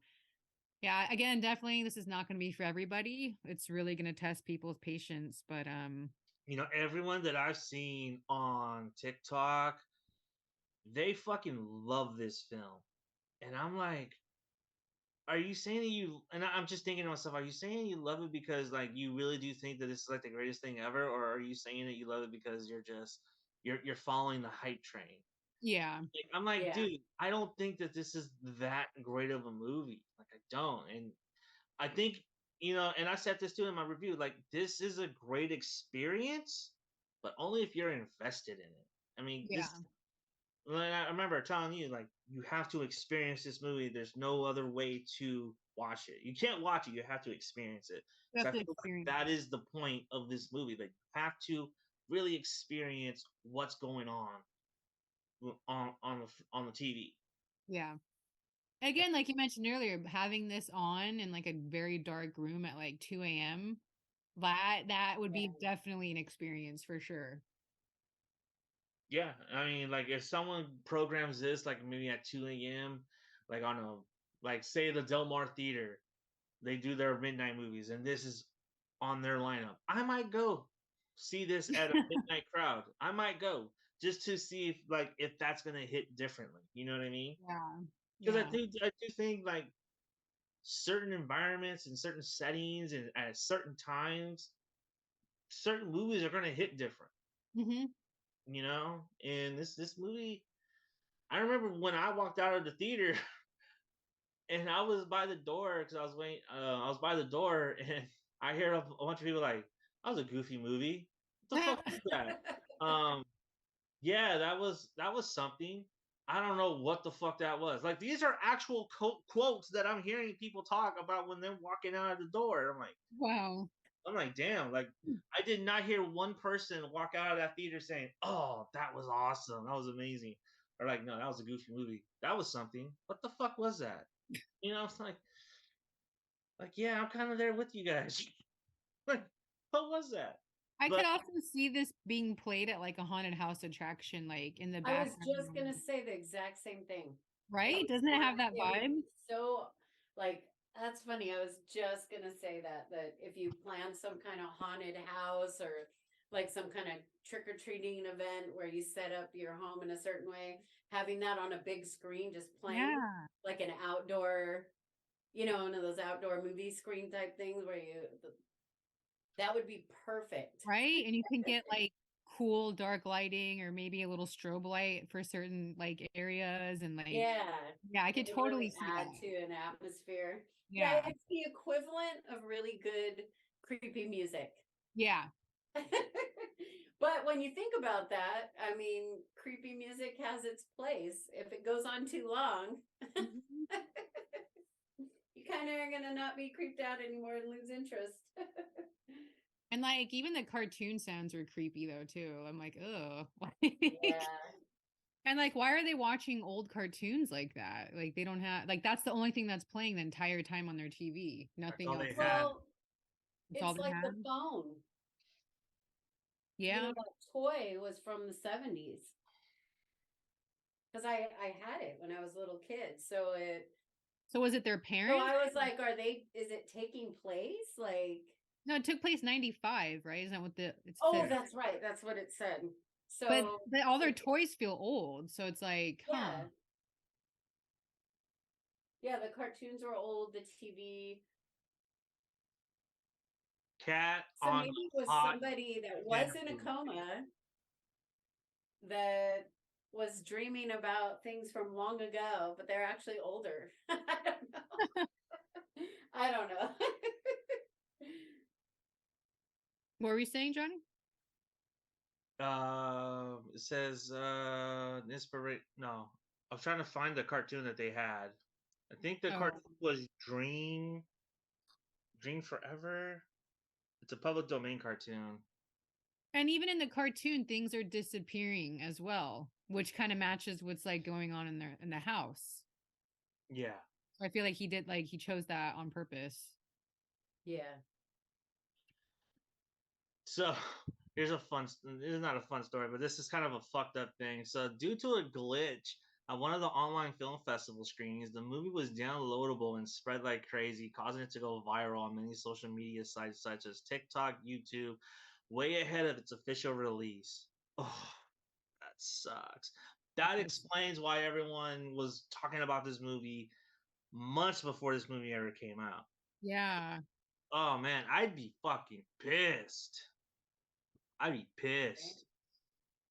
yeah, again, definitely this is not going to be for everybody. It's really going to test people's patience, but everyone that I've seen on TikTok, they fucking love this film. And I'm like, are you saying that I'm just thinking to myself, are you saying you love it because like you really do think that this is like the greatest thing ever, or are you saying that you love it because you're following the hype train? Yeah. I'm like, dude, I don't think that this is that great of a movie. Like I don't. And I think, and I said this too in my review, like this is a great experience, but only if you're invested in it. I mean, this I remember telling you, like, you have to experience this movie. There's no other way to watch it. You can't watch it. You have to experience it. You So have I to feel like experience. that is the point of this movie. That you have to really experience what's going on the TV. Yeah. Again, like you mentioned earlier, having this on in like a very dark room at like 2 a.m. That would Yeah. be definitely an experience for sure. Yeah, I mean, like if someone programs this like maybe at 2 a.m., like on a like say the Del Mar Theater, they do their midnight movies, and this is on their lineup. I might go see this at a midnight crowd. I might go just to see if that's gonna hit differently. You know what I mean? Yeah. Because Yeah. I do think like certain environments and certain settings and at certain times, certain movies are gonna hit different. Hmm. You know, and this movie, I remember when I walked out of the theater and I was by the door because I was waiting. I was by the door and I hear a bunch of people like, "That was a goofy movie. What the fuck was that?" Um, yeah, that was something. I don't know what the fuck that was. Like these are actual quotes that I'm hearing people talk about when they're walking out of the door. Wow. I'm like, damn. Like I did not hear one person walk out of that theater saying, "Oh, that was awesome. That was amazing." Or like, no, that was a goofy movie. That was something. What the fuck was that? You know, it's like, yeah, I'm kind of there with you guys. Like, what was that? I But could also see this being played at like a haunted house attraction, like in the I was background. just gonna say the exact same thing. That Right? would Doesn't it have that it would vibe? be so like that's funny. I was just gonna say that if you plan some kind of haunted house or like some kind of trick-or-treating event where you set up your home in a certain way, having that on a big screen just playing Yeah. like an outdoor, one of those outdoor movie screen type things where that would be perfect. Right? And you can get like cool dark lighting or maybe a little strobe light for certain like areas and like Yeah, yeah, I it could would totally really see add that. to an atmosphere. Yeah, Yeah. it's the equivalent of really good creepy music. Yeah. But when you think about that, I mean, creepy music has its place. If it goes on too long, Mhm. you kind of are going to not be creeped out anymore and lose interest. And like even the cartoon sounds were creepy though too. I'm like, oh. Yeah. And like why are they watching old cartoons like that? Like they don't have like that's the only thing that's playing the entire time on their TV. that's Nothing all else. they had. Well, It's all it's they like the have. phone. Yeah. That toy was from the 70s. Because I had it when I was a little kid. So was it their So parents? I was like, is it taking place? Like, No, it took place 95, right? Isn't that what it oh, said? that's right. That's what it said. But So, all their toys feel old. So it's like, huh. yeah. Yeah, the cartoons were old, the TV. Cat So on maybe it was hot somebody that was in a bamboo. coma that was dreaming about things from long ago, but they're actually older. I don't know. I don't know. What were you saying, Johnny? It says inspiration. No, I was trying to find the cartoon that they had. I think the Oh. cartoon was Dream Forever. It's a public domain cartoon. And even in the cartoon, things are disappearing as well, which kind of matches what's like going on in the house. Yeah. So I feel like he chose that on purpose. Yeah. So here's a fun. This is not a fun story, but this is kind of a fucked up thing. So due to a glitch at one of the online film festival screenings, the movie was downloadable and spread like crazy, causing it to go viral on many social media sites such as TikTok, YouTube, way ahead of its official release. Oh, that sucks. That explains why everyone was talking about this movie months before this movie ever came out. Yeah. Oh man, I'd be fucking pissed. I'd be pissed.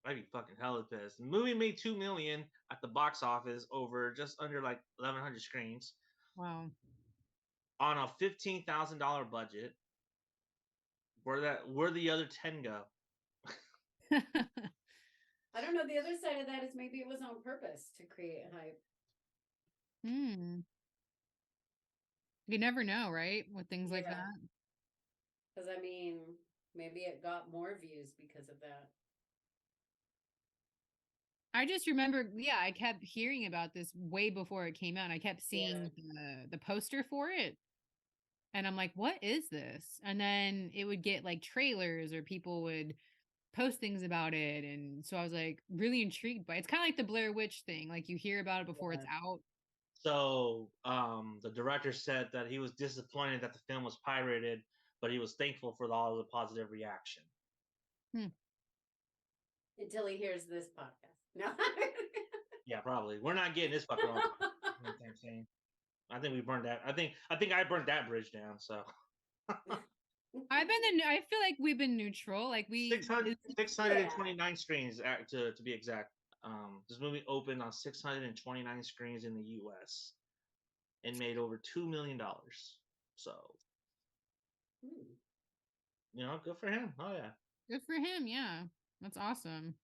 I'd be fucking hella pissed. The movie made 2 million at the box office over just under like 1,100 screens Wow. on a $15,000 budget. Where the other 10 go? I don't know. The other side of that is maybe it was on purpose to create hype. Hmm. You never know, right? With things like Yeah. that. Because I mean, maybe it got more views because of that. I just remember, yeah, I kept hearing about this way before it came out. I kept Yeah. seeing the poster for it, and I'm like, "What is this?" And then it would get like trailers, or people would post things about it, and so I was like really intrigued by it. It's kind of like the Blair Witch thing. Like you hear about it before it's Yeah. out. So the director said that he was disappointed that the film was pirated, but he was thankful for all the positive reaction. Hmm. Until he hears this podcast. No. Yeah, probably. We're not getting this fucker on. You know what I'm saying? I think we burned that. I think I burnt that bridge down. So I feel like we've been neutral. Like we, 600, it's- 629 screens to be exact. This movie opened on 629 screens in the U.S. and made over $2 million. So Hmm. good for him. Oh yeah. good for him. Yeah, that's awesome.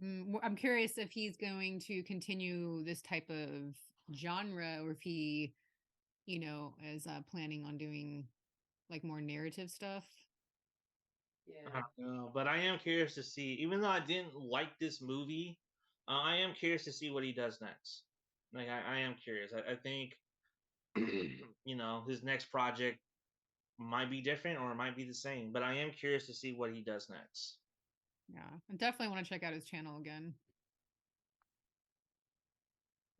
I'm curious if he's going to continue this type of genre, or if he, is planning on doing like more narrative stuff. Yeah. But I am curious to see. Even though I didn't like this movie, I am curious to see what he does next. Like I am curious. I think his next project might be different or it might be the same. But I am curious to see what he does next. Yeah, I definitely want to check out his channel again.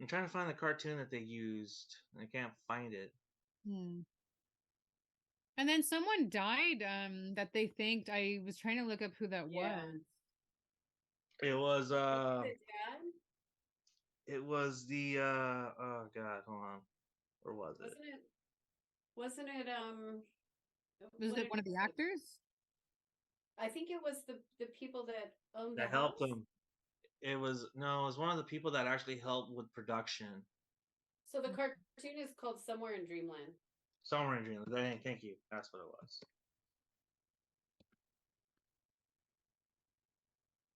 I'm trying to find the cartoon that they used. I can't find it. Hmm. And then someone died that they thanked. I was trying to look up who that Yeah. was. It was Was it dad? the oh god, hold on. Where was it? Wasn't it? Wasn't it? Was What it did one of he the say? actors? I think it was the people that owned the That helped house. him. It was no, it was one of the people that actually helped with production. So the cartoon is called Somewhere in Dreamland. Somewhere in Dreamland. Thank you. That's what it was.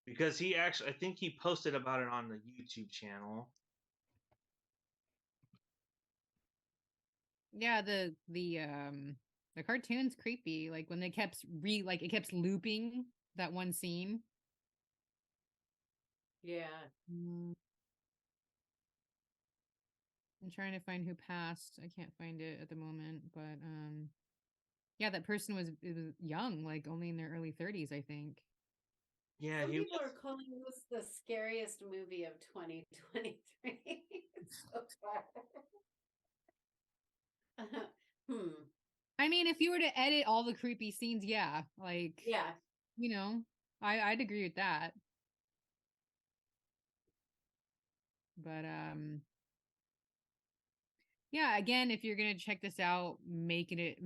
Because he actually, I think he posted about it on the YouTube channel. Yeah, the cartoon's creepy. Like when they kept like it kept looping that one scene. Yeah. Mm, I'm trying to find who passed. I can't find it at the moment, but yeah, that person was it was young, like only in their early 30s, I think. Yeah, Some he people was. are calling this the scariest movie of 2023 so far. Hmm. I mean, if you were to edit all the creepy scenes, yeah, like, Yeah. you know, I'd agree with that. But yeah, again, if you're gonna check this out, make it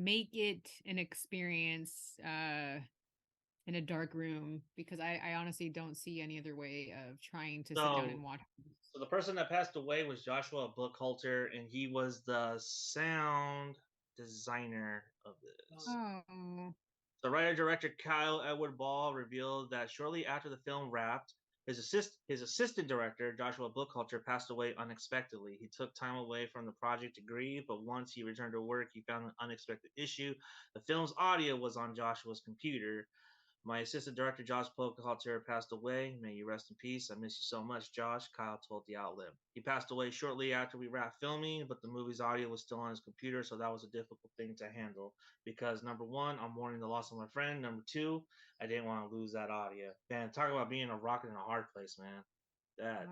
an experience in a dark room, because I honestly don't see any other way of trying to sit down So, and watch. so the person that passed away was Joshua Bookhalter, and he was the sound designer of this. Oh, The writer director Kyle Edward Ball revealed that shortly after the film wrapped, his assistant director Joshua Bookhalter passed away unexpectedly. He took time away from the project to grieve, but once he returned to work, he found an unexpected issue. The film's audio was on Joshua's computer. My assistant director, Josh Pocahontas, passed away. May you rest in peace. I miss you so much, Josh, Kyle told the outlet. He passed away shortly after we wrapped filming, but the movie's audio was still on his computer, so that was a difficult thing to handle. Because number one, I'm mourning the loss of my friend. Number two, I didn't want to lose that audio. Man, talk about being a rock in a hard place, man. That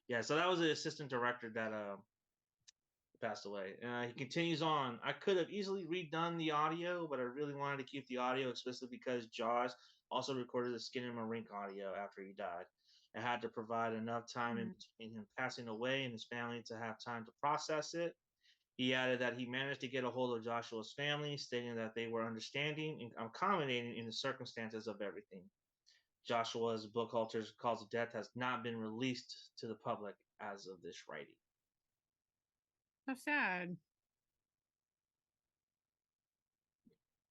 yeah, so that was the assistant director that passed away. He continues on. I could have easily redone the audio, but I really wanted to keep the audio, especially because Josh also recorded the Skinmarink audio after he died. I had to provide enough time in mm, between him passing away and his family to have time to process it. He added that he managed to get a hold of Joshua's family, stating that they were understanding and accommodating in the circumstances of everything. Joshua's bookhalter's cause of death has not been released to the public as of this writing. so sad.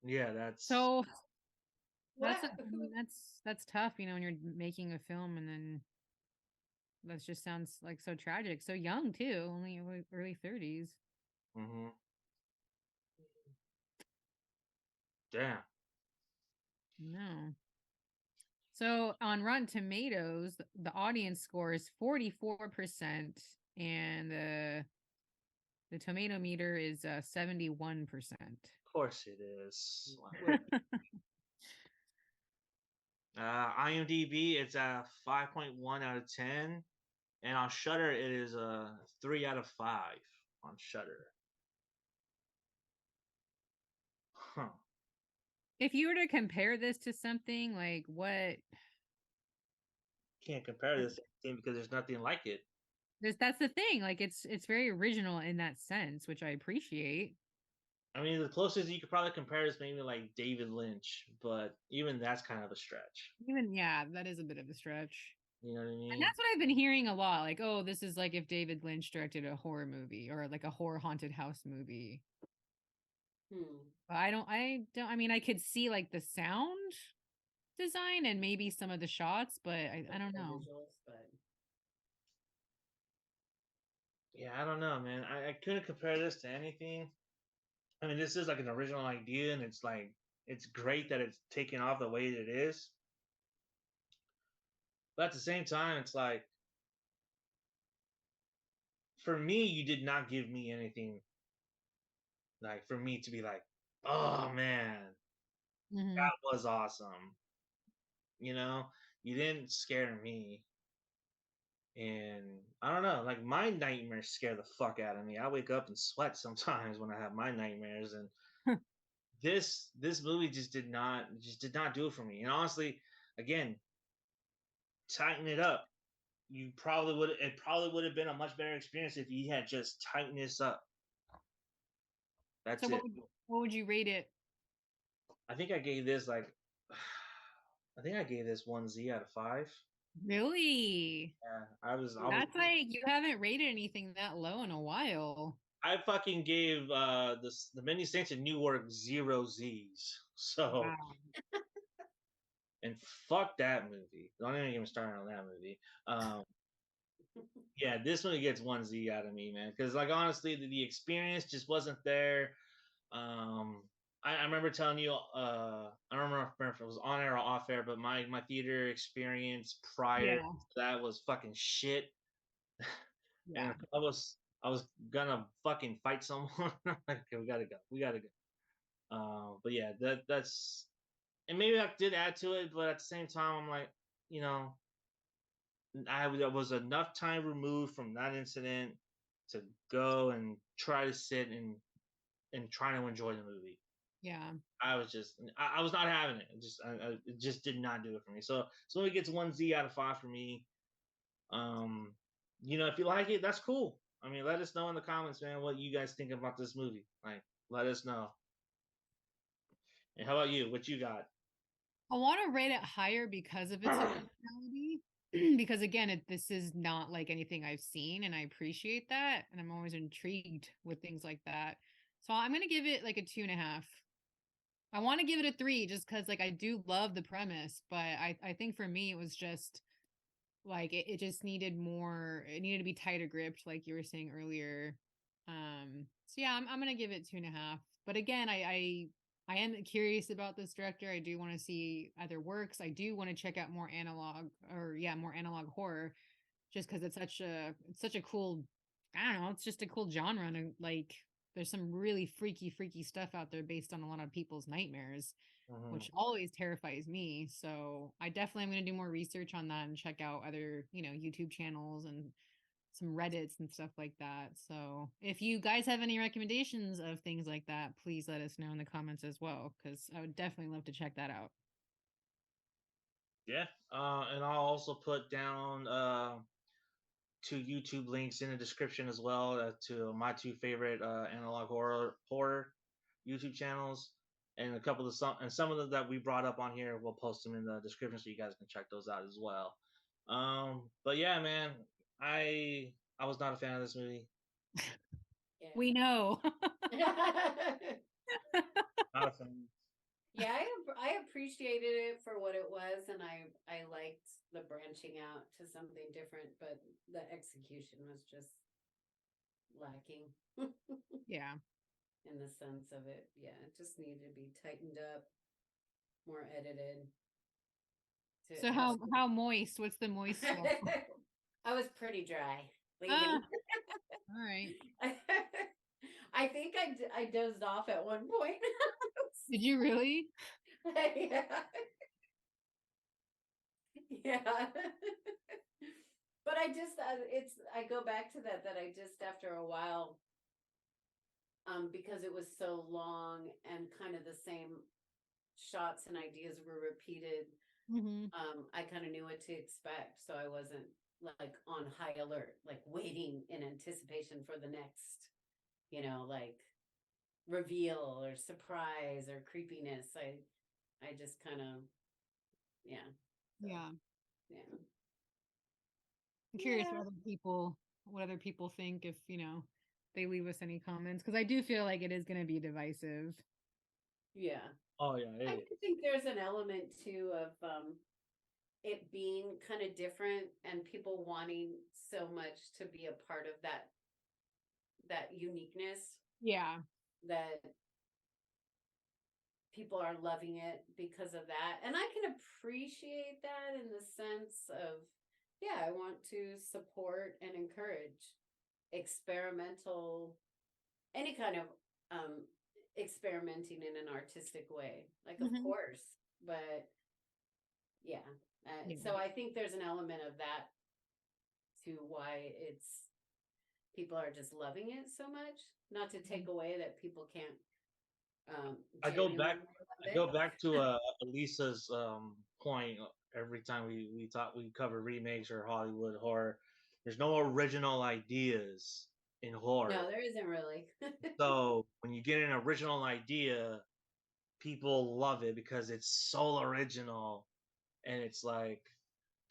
Yeah, that's So What? Who? that's tough, when you're making a film and then That just sounds like so tragic. So young too, only early 30s. Mm-hmm. Damn. No. So on Rotten Tomatoes, the audience score is 44%, and the tomato meter is 71%. Of course it is. IMDb, it's a 5.1 out of 10. And on Shutter, it is a 3 out of 5 on Shutter. Huh. If you were to compare this to something, like what Can't compare this thing because there's nothing like it. that's the thing. Like it's very original in that sense, which I appreciate. I mean, the closest you could probably compare is maybe like David Lynch, but even that's kind of a stretch. Even yeah, that is a bit of a stretch. You know what I And mean? that's what I've been hearing a lot. Like, oh, this is like if David Lynch directed a horror movie or like a horror haunted house movie. But I mean, I could see like the sound design and maybe some of the shots, but I don't know. Visuals, but Yeah, I don't know, man. I couldn't compare this to anything. I mean, this is like an original idea, and it's like it's great that it's taken off the way that it is. But at the same time, it's like for me, you did not give me anything like for me to be like, oh man, Hmm. that was awesome. You know, you didn't scare me. And I don't know, like my nightmares scare the fuck out of me. I wake up and sweat sometimes when I have my nightmares, and this movie just did not do it for me. And honestly, again, tighten it up. It probably would have been a much better experience if you had just tightened this up. So That's it. what would you rate it? I think I gave this like I think I gave this 1Z out of 5. Really? Yeah, I was That's like you haven't rated anything that low in a while. I fucking gave the Many Saints of Newark 0 Z's. So Wow. and fuck that movie. Don't even get me started on that movie. Um, yeah, this one gets 1Z out of me, man. Because like honestly, the experience just wasn't there. Um, I remember telling you, I don't remember if it was on air or off air, but my theater experience prior Yeah. to that was fucking shit. And Yeah. I was gonna fucking fight someone. Like, okay, we gotta go. We gotta go. But yeah, that's and maybe I did add to it, but at the same time, I'm like, you know, I was enough time removed from that incident to go and try to sit and try to enjoy the movie. Yeah. I was not having it. It just did not do it for me. So it gets 1Z out of 5 for me. Um, if you like it, that's cool. I mean, let us know in the comments, man, what you guys think about this movie. Like, let us know. And how about you? What you got? I want to rate it higher because of its originality. Because again, this is not like anything I've seen, and I appreciate that. And I'm always intrigued with things like that. So I'm gonna give it like a 2.5. I want to give it a 3 just because like I do love the premise, but I think for me it was just like it just needed more, it needed to be tighter gripped, like you were saying earlier. So yeah, I'm gonna give it 2.5. But again, I am curious about this director. I do want to see other works. I do want to check out more analog, or yeah, more analog horror, just because it's such a cool, I don't know, it's just a cool genre. And like there's some really freaky stuff out there based on a lot of people's nightmares, Mhm. which always terrifies me. So I definitely am going to do more research on that and check out other, YouTube channels and some Reddits and stuff like that. So if you guys have any recommendations of things like that, please let us know in the comments as well, because I would definitely love to check that out. Yeah. And I'll also put down two YouTube links in the description as well to my two favorite analog horror YouTube channels, and a couple of some of them that we brought up on here. We'll post them in the description so you guys can check those out as well. But yeah, man, I I was not a fan of this movie. We yeah. know. Not a fan. Yeah, I appreciate appreciated it for what it was, and I liked the branching out to something different, but the execution was just lacking Yeah. in the sense of it. Yeah, it just needed to be tightened up, more edited. So how moist? What's the moist level? I was pretty dry leaving. Ah, all right. I think I dozed off at one point. Did you really? Yeah. Yeah. But I just I go back to that I just after a while, because it was so long and kind of the same shots and ideas were repeated, Mm-hmm. I kind of knew what to expect, so I wasn't like on high alert, like waiting in anticipation for the next, like reveal or surprise or creepiness. I just kind of, yeah. So, Yeah. yeah. I'm curious Yeah. what other people think if, they leave us any comments because I do feel like it is going to be divisive. Yeah. Oh yeah, I it do is. think there's an element too of it being kind of different and people wanting so much to be a part of that uniqueness, Yeah. that people are loving it because of that. And I can appreciate that in the sense of, yeah, I want to support and encourage experimental, any kind of experimenting in an artistic way. Like, of Mm-hmm. course, but yeah. Yeah. So I think there's an element of that to why people are just loving it so much. Not to take away that people can't I go back. genuinely love I it. go back to Elisa's point. Every time we cover remakes or Hollywood horror, there's no original ideas in horror. No, there isn't really. So when you get an original idea, people love it because it's so original, and it's like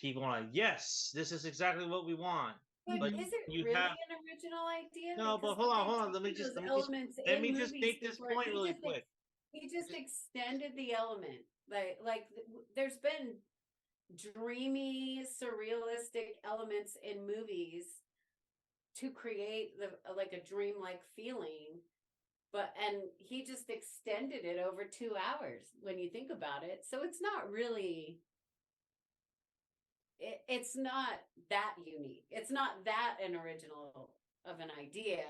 people are like, yes, this is exactly what we want. But But Mm-hmm. is it you really have an original idea? no, but Because have they hold on. taken those elements Let in me just movies make this before? point really quick. He just extended the element. There's been dreamy, surrealistic elements in movies to create like a dreamlike feeling. And he just extended it over 2 hours when you think about it. So it's not really, it's not that unique. It's not that an original of an idea.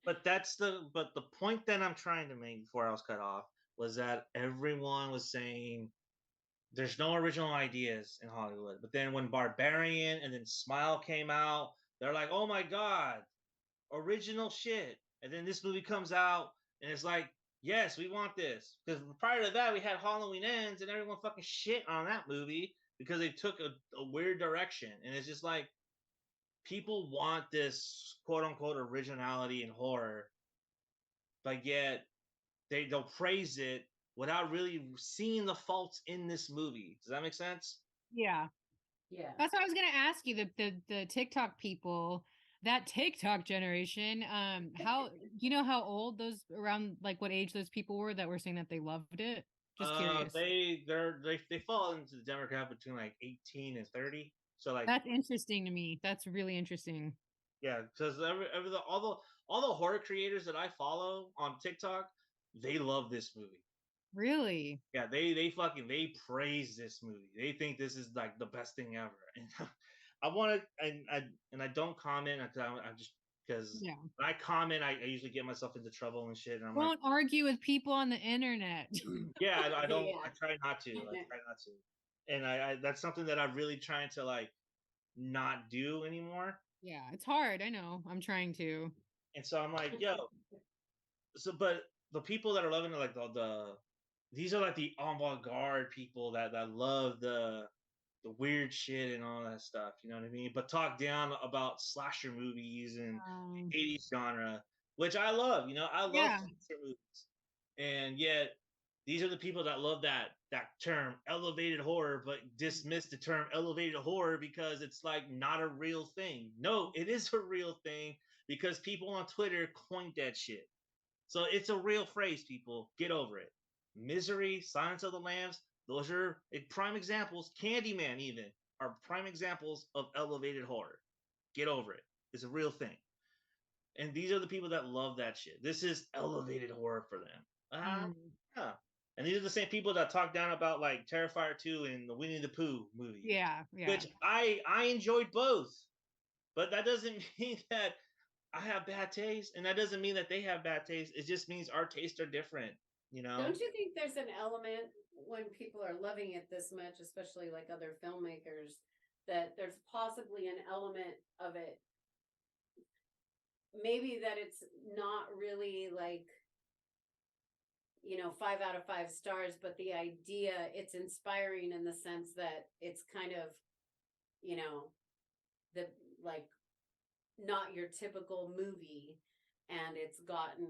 But the point that I'm trying to make before I was cut off was that everyone was saying there's no original ideas in Hollywood. But then when Barbarian and then Smile came out, they're like, oh my god, original shit. And then this movie comes out and it's like, yes, we want this. Because prior to that, we had Halloween Ends and everyone fucking shit on that movie because they took a weird direction. And it's just like people want this quote unquote originality in horror, but yet they'll praise it without really seeing the faults in this movie. Does that make sense? Yeah. Yeah. That's what I was gonna ask you. The TikTok people, that TikTok generation, how how old those around like what age those people were that were saying that they loved it? Just curious. They fall into the demographic between like 18 and 30. So like That's interesting to me. That's really interesting. yeah, because all the horror creators that I follow on TikTok, they love this movie. Really? Yeah, they praise this movie. They think this is like the best thing ever. And I want to and I don't comment because I'm just because Yeah. when I comment, I usually get myself into trouble and shit. And I'm like, Don't argue with people on the internet. yeah, I don't. Yeah. I try not to. I try not to. And I that's something that I'm really trying to like not do anymore. Yeah, it's hard. I know. I'm trying to. And so I'm like, yo, but the people that are loving it, like these are like the avant-garde people that love the weird shit and all that stuff. You know what I mean? But talk down about slasher movies and Um, 80s genre, which I love. You know, I love yeah. slasher movies, and yet these are the people that love that term elevated horror, but dismiss the term elevated horror because it's like not a real thing. No, it is a real thing because people on Twitter coined that shit. So it's a real phrase, people. Get over it. Misery, Silence of the Lambs, those are prime examples. Candyman, even, are prime examples of elevated horror. Get over it. It's a real thing. And these are the people that love that shit. This is elevated horror for them. Yeah. And these are the same people that talk down about like Terrifier 2 and the Winnie the Pooh movie. Yeah. Which I enjoyed both. But that doesn't mean that I have bad taste, and that doesn't mean that they have bad taste. It just means our tastes are different, you know? Don't you think there's an element when people are loving it this much, especially like other filmmakers, that there's possibly an element of it, maybe that it's not really like, 5 out of 5 stars, but the idea, it's inspiring in the sense that it's kind of, the like not your typical movie, and it's gotten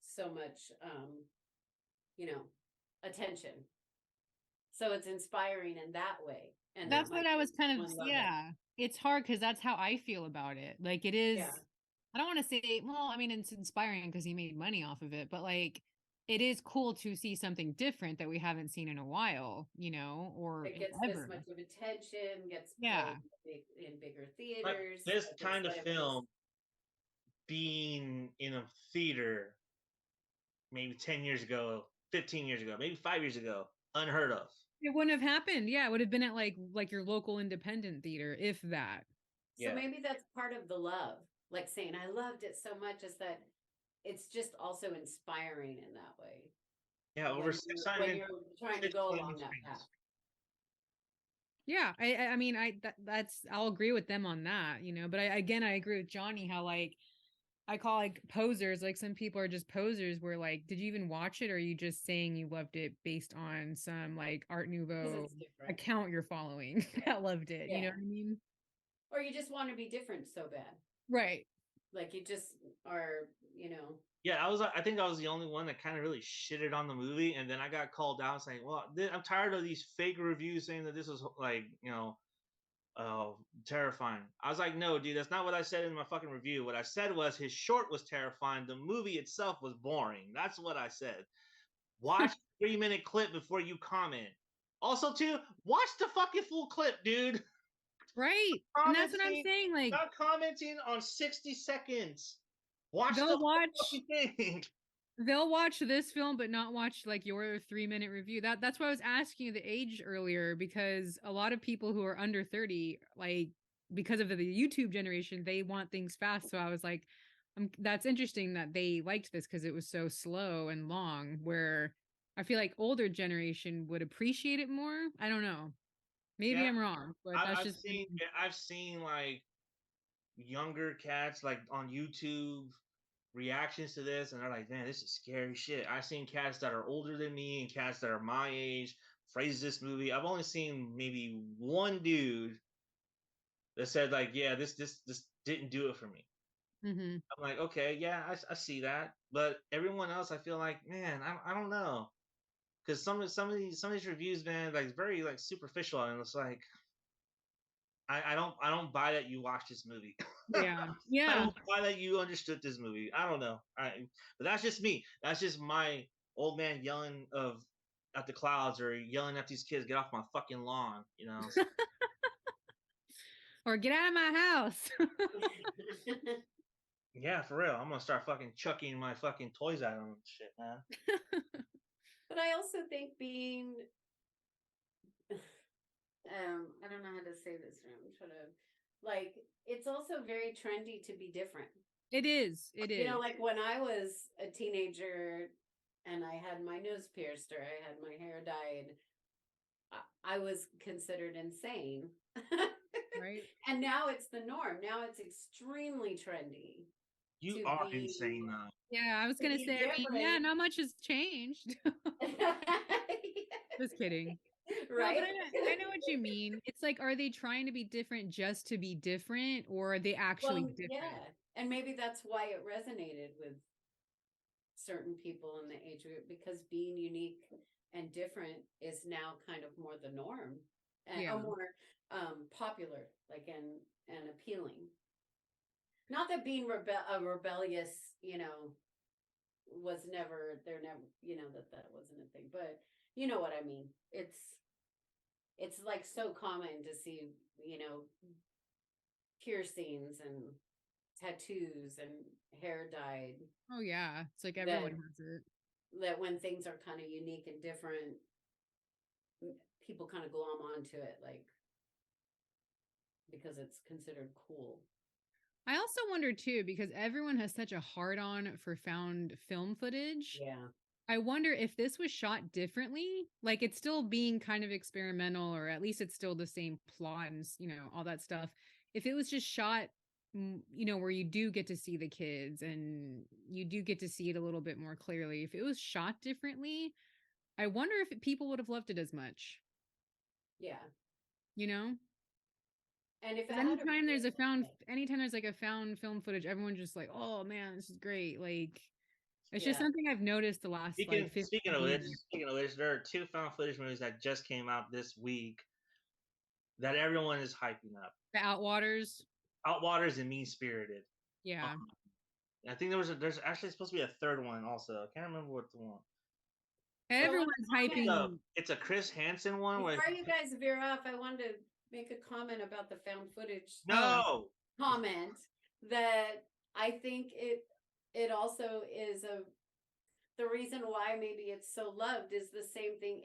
so much attention, so it's inspiring in that way. And that's what I was kind of, it's hard because that's how I feel about it. Like, it is, I don't want to say, well, I mean, it's inspiring because he made money off of it, but like, it is cool to see something different that we haven't seen in a while, or it gets ever. this much of attention, gets in bigger theaters. Like this kind of film being in a theater maybe 10 years ago, 15 years ago, maybe 5 years ago, unheard of. It wouldn't have happened. Yeah, it would have been at like your local independent theater, if that. So maybe that's part of the love. Like saying I loved it so much is that it's just also inspiring in that way. Yeah, over 600 when you're trying to go along that path. Yeah, I mean, that's I'll agree with them on that, but I agree with Johnny how like I call like posers, like some people are just posers where like, did you even watch it, or are you just saying you loved it based on some like Art Nouveau account you're following that loved it? You know what I mean? Or you just want to be different so bad. Right. Like you just are, Yeah, I think I was the only one that kind of really shitted on the movie, and then I got called out saying, well, I'm tired of these fake reviews saying that this was like, terrifying. I was like, no, dude, that's not what I said in my fucking review. What I said was his short was terrifying. The movie itself was boring. That's what I said. Watch the 3-minute clip before you comment. Also, too, watch the fucking full clip, dude. Right. And that's what I'm saying. Like, not commenting on 60 seconds. Watch the fucking thing. They'll watch this film, but not watch like your 3-minute review. That's why I was asking you the age earlier, because a lot of people who are under 30, like because of the YouTube generation, they want things fast. So I was like, that's interesting that they liked this because it was so slow and long, where I feel like older generation would appreciate it more. I don't know. Maybe I'm wrong, but I've seen like younger cats like on YouTube reactions to this, and they're like, man, this is scary shit. I've seen cats that are older than me and cats that are my age praise this movie. I've only seen maybe one dude that said like, yeah, this didn't do it for me. I'm like, okay, yeah, I see that, but everyone else, I feel like, man, I don't know, because some of these reviews, man, like very like superficial, and it's like, I don't buy that you watched this movie. Yeah. I don't buy that you understood this movie. I don't know. But that's just me. That's just my old man yelling at the clouds, or yelling at these kids, get off my fucking lawn, or get out of my house. Yeah, for real. I'm gonna start fucking chucking my fucking toys at them and shit, man. But I also think being I don't know how to say this. I'm trying to, like, it's also very trendy to be different. It is. Like when I was a teenager and I had my nose pierced or I had my hair dyed, I was considered insane. Right. And now it's the norm. Now it's extremely trendy. You are insane now. Yeah, I was gonna say, I mean, not much has changed. Just kidding. Right. No, but I know what you mean. It's like, are they trying to be different just to be different, or are they actually different? Yeah. And maybe that's why it resonated with certain people in the age group, because being unique and different is now kind of more the norm, and more popular, like, and appealing. Not that being a rebellious, was never, they're never, that wasn't a thing, but you know what I mean? It's like so common to see, piercings and tattoos and hair dyed, Oh yeah, it's like that everyone has it. that when things are kind of unique and different, people kind of glom onto it, like, because it's considered cool. I also wonder too, because everyone has such a hard on for found film footage. Yeah. I wonder if this was shot differently, like it's still being kind of experimental, or at least it's still the same plot and, all that stuff. If it was just shot, where you do get to see the kids and you do get to see it a little bit more clearly, if it was shot differently, I wonder if people would have loved it as much, Yeah. you know? And if it Because had anytime there's like a found film footage, everyone's just like, oh man, this is great. Like, it's just Yeah. something I've noticed the last like 15 years. Speaking of which, there are two found footage movies that just came out this week that everyone is hyping up. The Outwaters. Outwaters and Mean Spirited. Yeah. I think there's actually supposed to be a third one also. I can't remember what the one. Everyone's hyping. It's a Chris Hansen one. Before you guys veer off, I wanted to make a comment about the found footage. No. Comment that I think it also is the reason why maybe it's so loved is the same thing.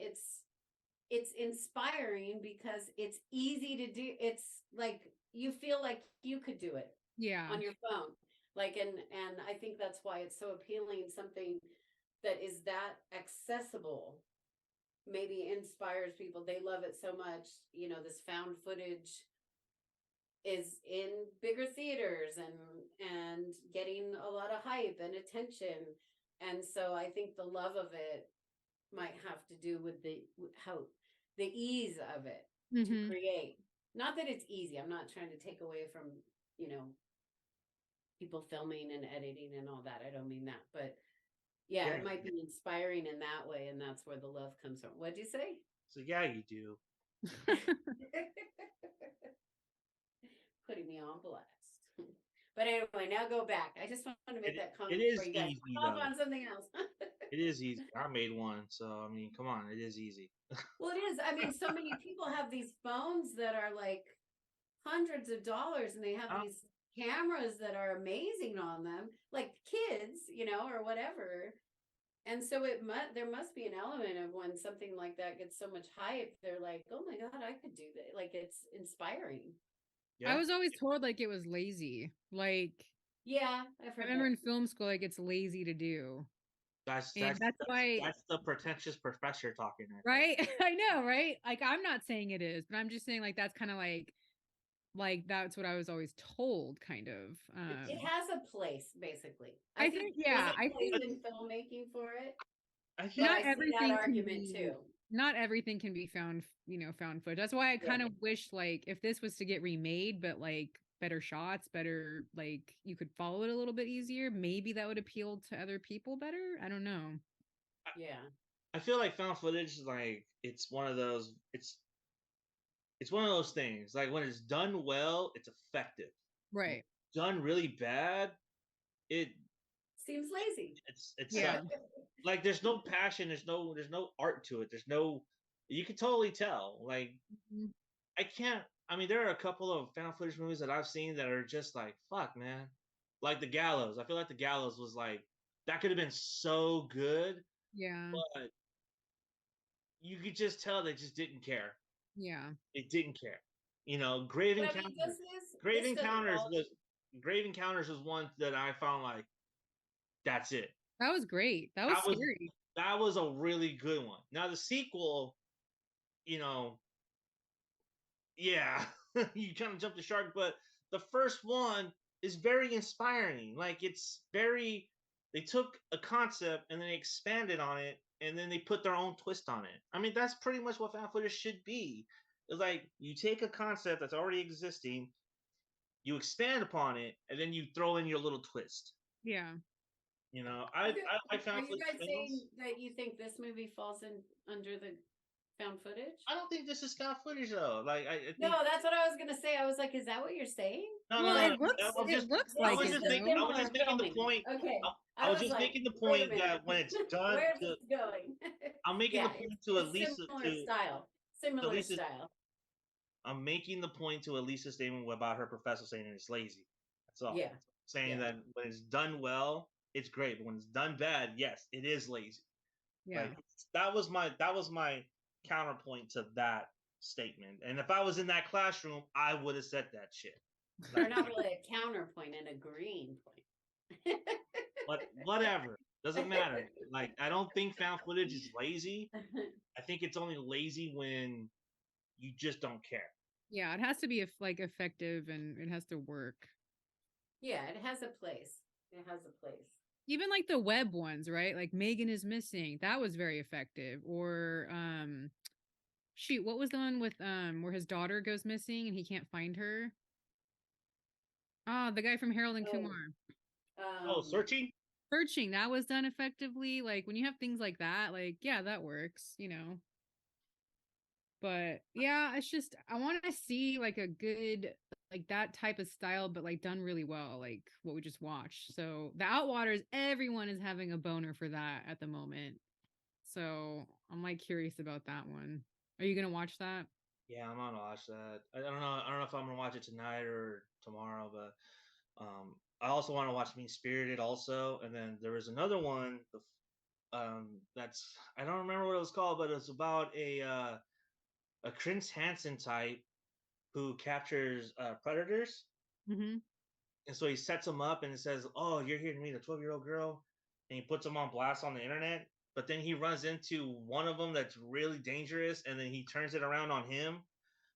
It's inspiring because it's easy to do. It's like you feel like you could do it. Yeah. On your phone. Like, and I think that's why it's so appealing. Something that is that accessible maybe inspires people. They love it so much. This found footage is in bigger theaters and getting a lot of hype and attention. And so I think the love of it might have to do with the ease of it to create. Not that it's easy. I'm not trying to take away from, people filming and editing and all that. I don't mean that, but yeah, it might be inspiring in that way, and that's where the love comes from. What'd you say? So yeah, you do. Putting me on blast. But anyway, now go back. I just want to make that comment. It is before you guys easy hop though. on something else. It is easy. I made one, so I mean, come on, it is easy. Well, it is. I mean, so many people have these phones that are like hundreds of dollars, and they have these cameras that are amazing on them, like kids, or whatever. And so there must be an element of when something like that gets so much hype, they're like, oh my God, I could do that. Like, it's inspiring. Yeah. I was always told like it was lazy. Like, yeah, I remember in film school, like it's lazy to do. That's why that's the pretentious professor talking. Right? I know, right? Like, I'm not saying it is, but I'm just saying like that's kind of like that's what I was always told, kind of. It has a place, basically. I think yeah, I think in filmmaking for it. Not everything that argument too. Not everything can be found footage. That's why I kind of wish like if this was to get remade, but like better shots, better like you could follow it a little bit easier, maybe that would appeal to other people better. I don't know. Yeah. I feel like found footage, like it's one of those things. Like when it's done well, it's effective. Right. Done really bad, it seems lazy. It's like there's no passion, there's no art to it. You can totally tell. Like I mean, there are a couple of found footage movies that I've seen that are just like, fuck, man. Like The Gallows. I feel like The Gallows was like, that could have been so good. Yeah. But you could just tell they just didn't care. Yeah. They didn't care. Grave Encounters. Grave Encounters was one that I found like, that's it. That was great. That was scary. That was a really good one. Now the sequel, yeah, you kind of jumped the shark, but the first one is very inspiring. Like they took a concept and then they expanded on it, and then they put their own twist on it. I mean, that's pretty much what found footage should be. It's like you take a concept that's already existing, you expand upon it, and then you throw in your little twist. Yeah. I found. Are you guys saying that you think this movie falls under the found footage? I don't think this is found footage though. Like I think, no, that's what I was gonna say. I was like, is that what you're saying? No, no, Well, no. it looks I was it just, looks I like was it just though. making, I was Similar just making the filming. point. Okay. I I was was just like, making the wait a point minute. that when it's done, Where's to, this going? I'm making Yeah, the point to it's Elisa, similar to style. Similar Elisa. style. I'm making the point to Elisa's statement about her professor saying it's lazy. That's all. Yeah. Saying Yeah. that when it's done well, it's great, but when it's done bad, yes, it is lazy. Yeah. Like that was my counterpoint to that statement. And if I was in that classroom, I would have said that shit. They're not really a counterpoint and a green point. But whatever, doesn't matter. Like I don't think found footage is lazy. I think it's only lazy when you just don't care. Yeah, it has to be like effective and it has to work. Yeah, it has a place. It has a place. Even like the web ones, right? Like Megan is missing. That was very effective. Or shoot, what was the one with where his daughter goes missing and he can't find her? Ah, the guy from Harold and Oh, Kumar. Oh, searching? Searching, that was done effectively. Like when you have things like that, like yeah, that works, you know. But yeah, it's just I want to see like a good like that type of style, but like done really well, like what we just watched. So the Outwaters, everyone is having a boner for that at the moment. So I'm like curious about that one. Are you gonna watch that? Yeah, I'm gonna watch that. I don't know. I don't know if I'm gonna watch it tonight or tomorrow, but I also want to watch Mean Spirited also. And then there was another one. That's I don't remember what it was called, but it's about a Chris Hansen type who captures predators, Mm-hmm. and so he sets them up and it says, "Oh, you're here to meet a 12-year-old girl," and he puts them on blast on the internet. But then he runs into one of them that's really dangerous, and then he turns it around on him,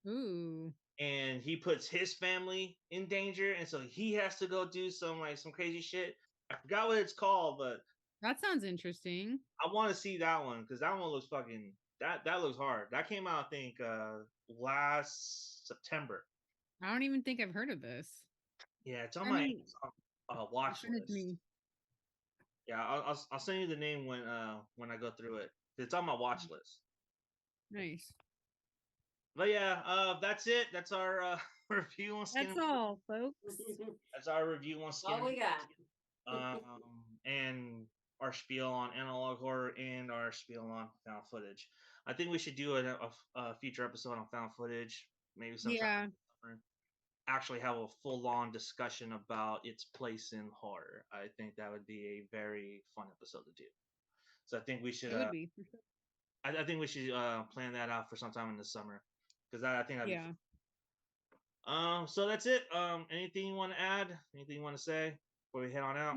Ooh, and he puts his family in danger, and so he has to go do some crazy shit. I forgot what it's called, but that sounds interesting. I want to see that one because that one looks fucking that looks hard. That came out I think last September. I don't even think I've heard of this. Yeah, it's on I my mean, watch send it to list. me. Yeah, I'll send you the name when I go through it. It's on my watch list. Nice. But yeah, that's it. That's our review on Skin. That's all, folks. That's our review on Skin. All we got. And our spiel on analog horror and our spiel on found footage. I think we should do a future episode on found footage, maybe sometime. Yeah. Actually, have a full-on discussion about its place in horror. I think that would be a very fun episode to do. So I think we should. It would be. For sure. I think we should plan that out for sometime in the summer because I think that'd be. Yeah. So that's it. Anything you want to add? Anything you want to say before we head on out?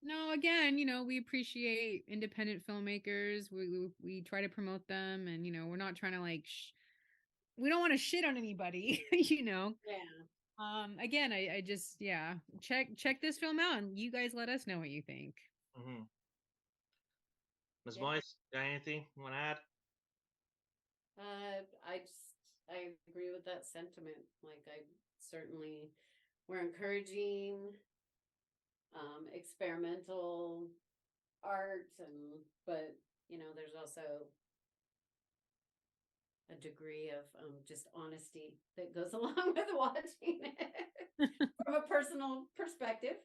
No, again, you know, we appreciate independent filmmakers. We try to promote them, and you know, we're not trying to like. We don't want to shit on anybody, you know. Yeah. Again, I just yeah, check this film out, and you guys let us know what you think. Mm-hmm. Ms. Yeah. Moyes, got anything you want to add? I agree with that sentiment. Like I certainly we're encouraging experimental art but you know there's also a degree of just honesty that goes along with watching it from a personal perspective.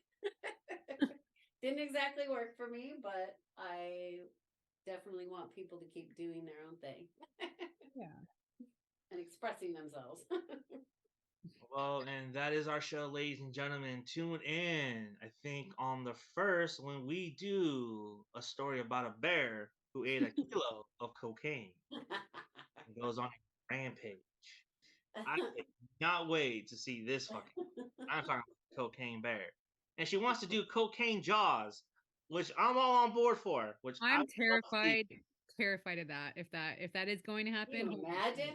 Didn't exactly work for me, but I definitely want people to keep doing their own thing. Yeah. And expressing themselves. Well, and that is our show, ladies and gentlemen. Tune in, I think, on the first when we do a story about a bear who ate a kilo of cocaine and goes on a rampage. I cannot wait to see this fucking. I'm talking about cocaine bear, and she wants to do cocaine jaws, which I'm all on board for. Which I I'm would love to see. terrified of that. If that is going to Can happen, you holy shit. imagine?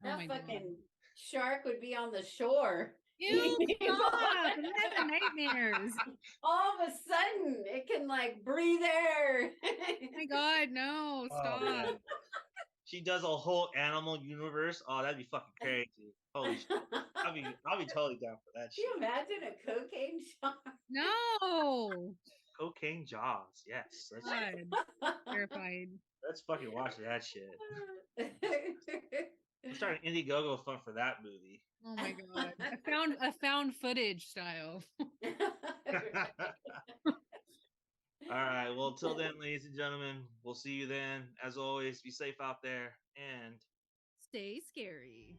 Oh That my God. fucking shark would be on the shore. Ew, stop! I'm having nightmares. All of a sudden, it can like breathe air. Oh my God, no, Oh, stop. man. She does a whole animal universe. Oh, that'd be fucking crazy. Holy shit. I'll be totally down for that Can you shit. imagine a cocaine shark? No. Cocaine jaws. Yes. God, terrified. Let's fucking watch that shit. We're starting Indiegogo fund for that movie. Oh my god. A found footage style. All right. Well, till then, ladies and gentlemen, we'll see you then. As always, be safe out there and Stay scary.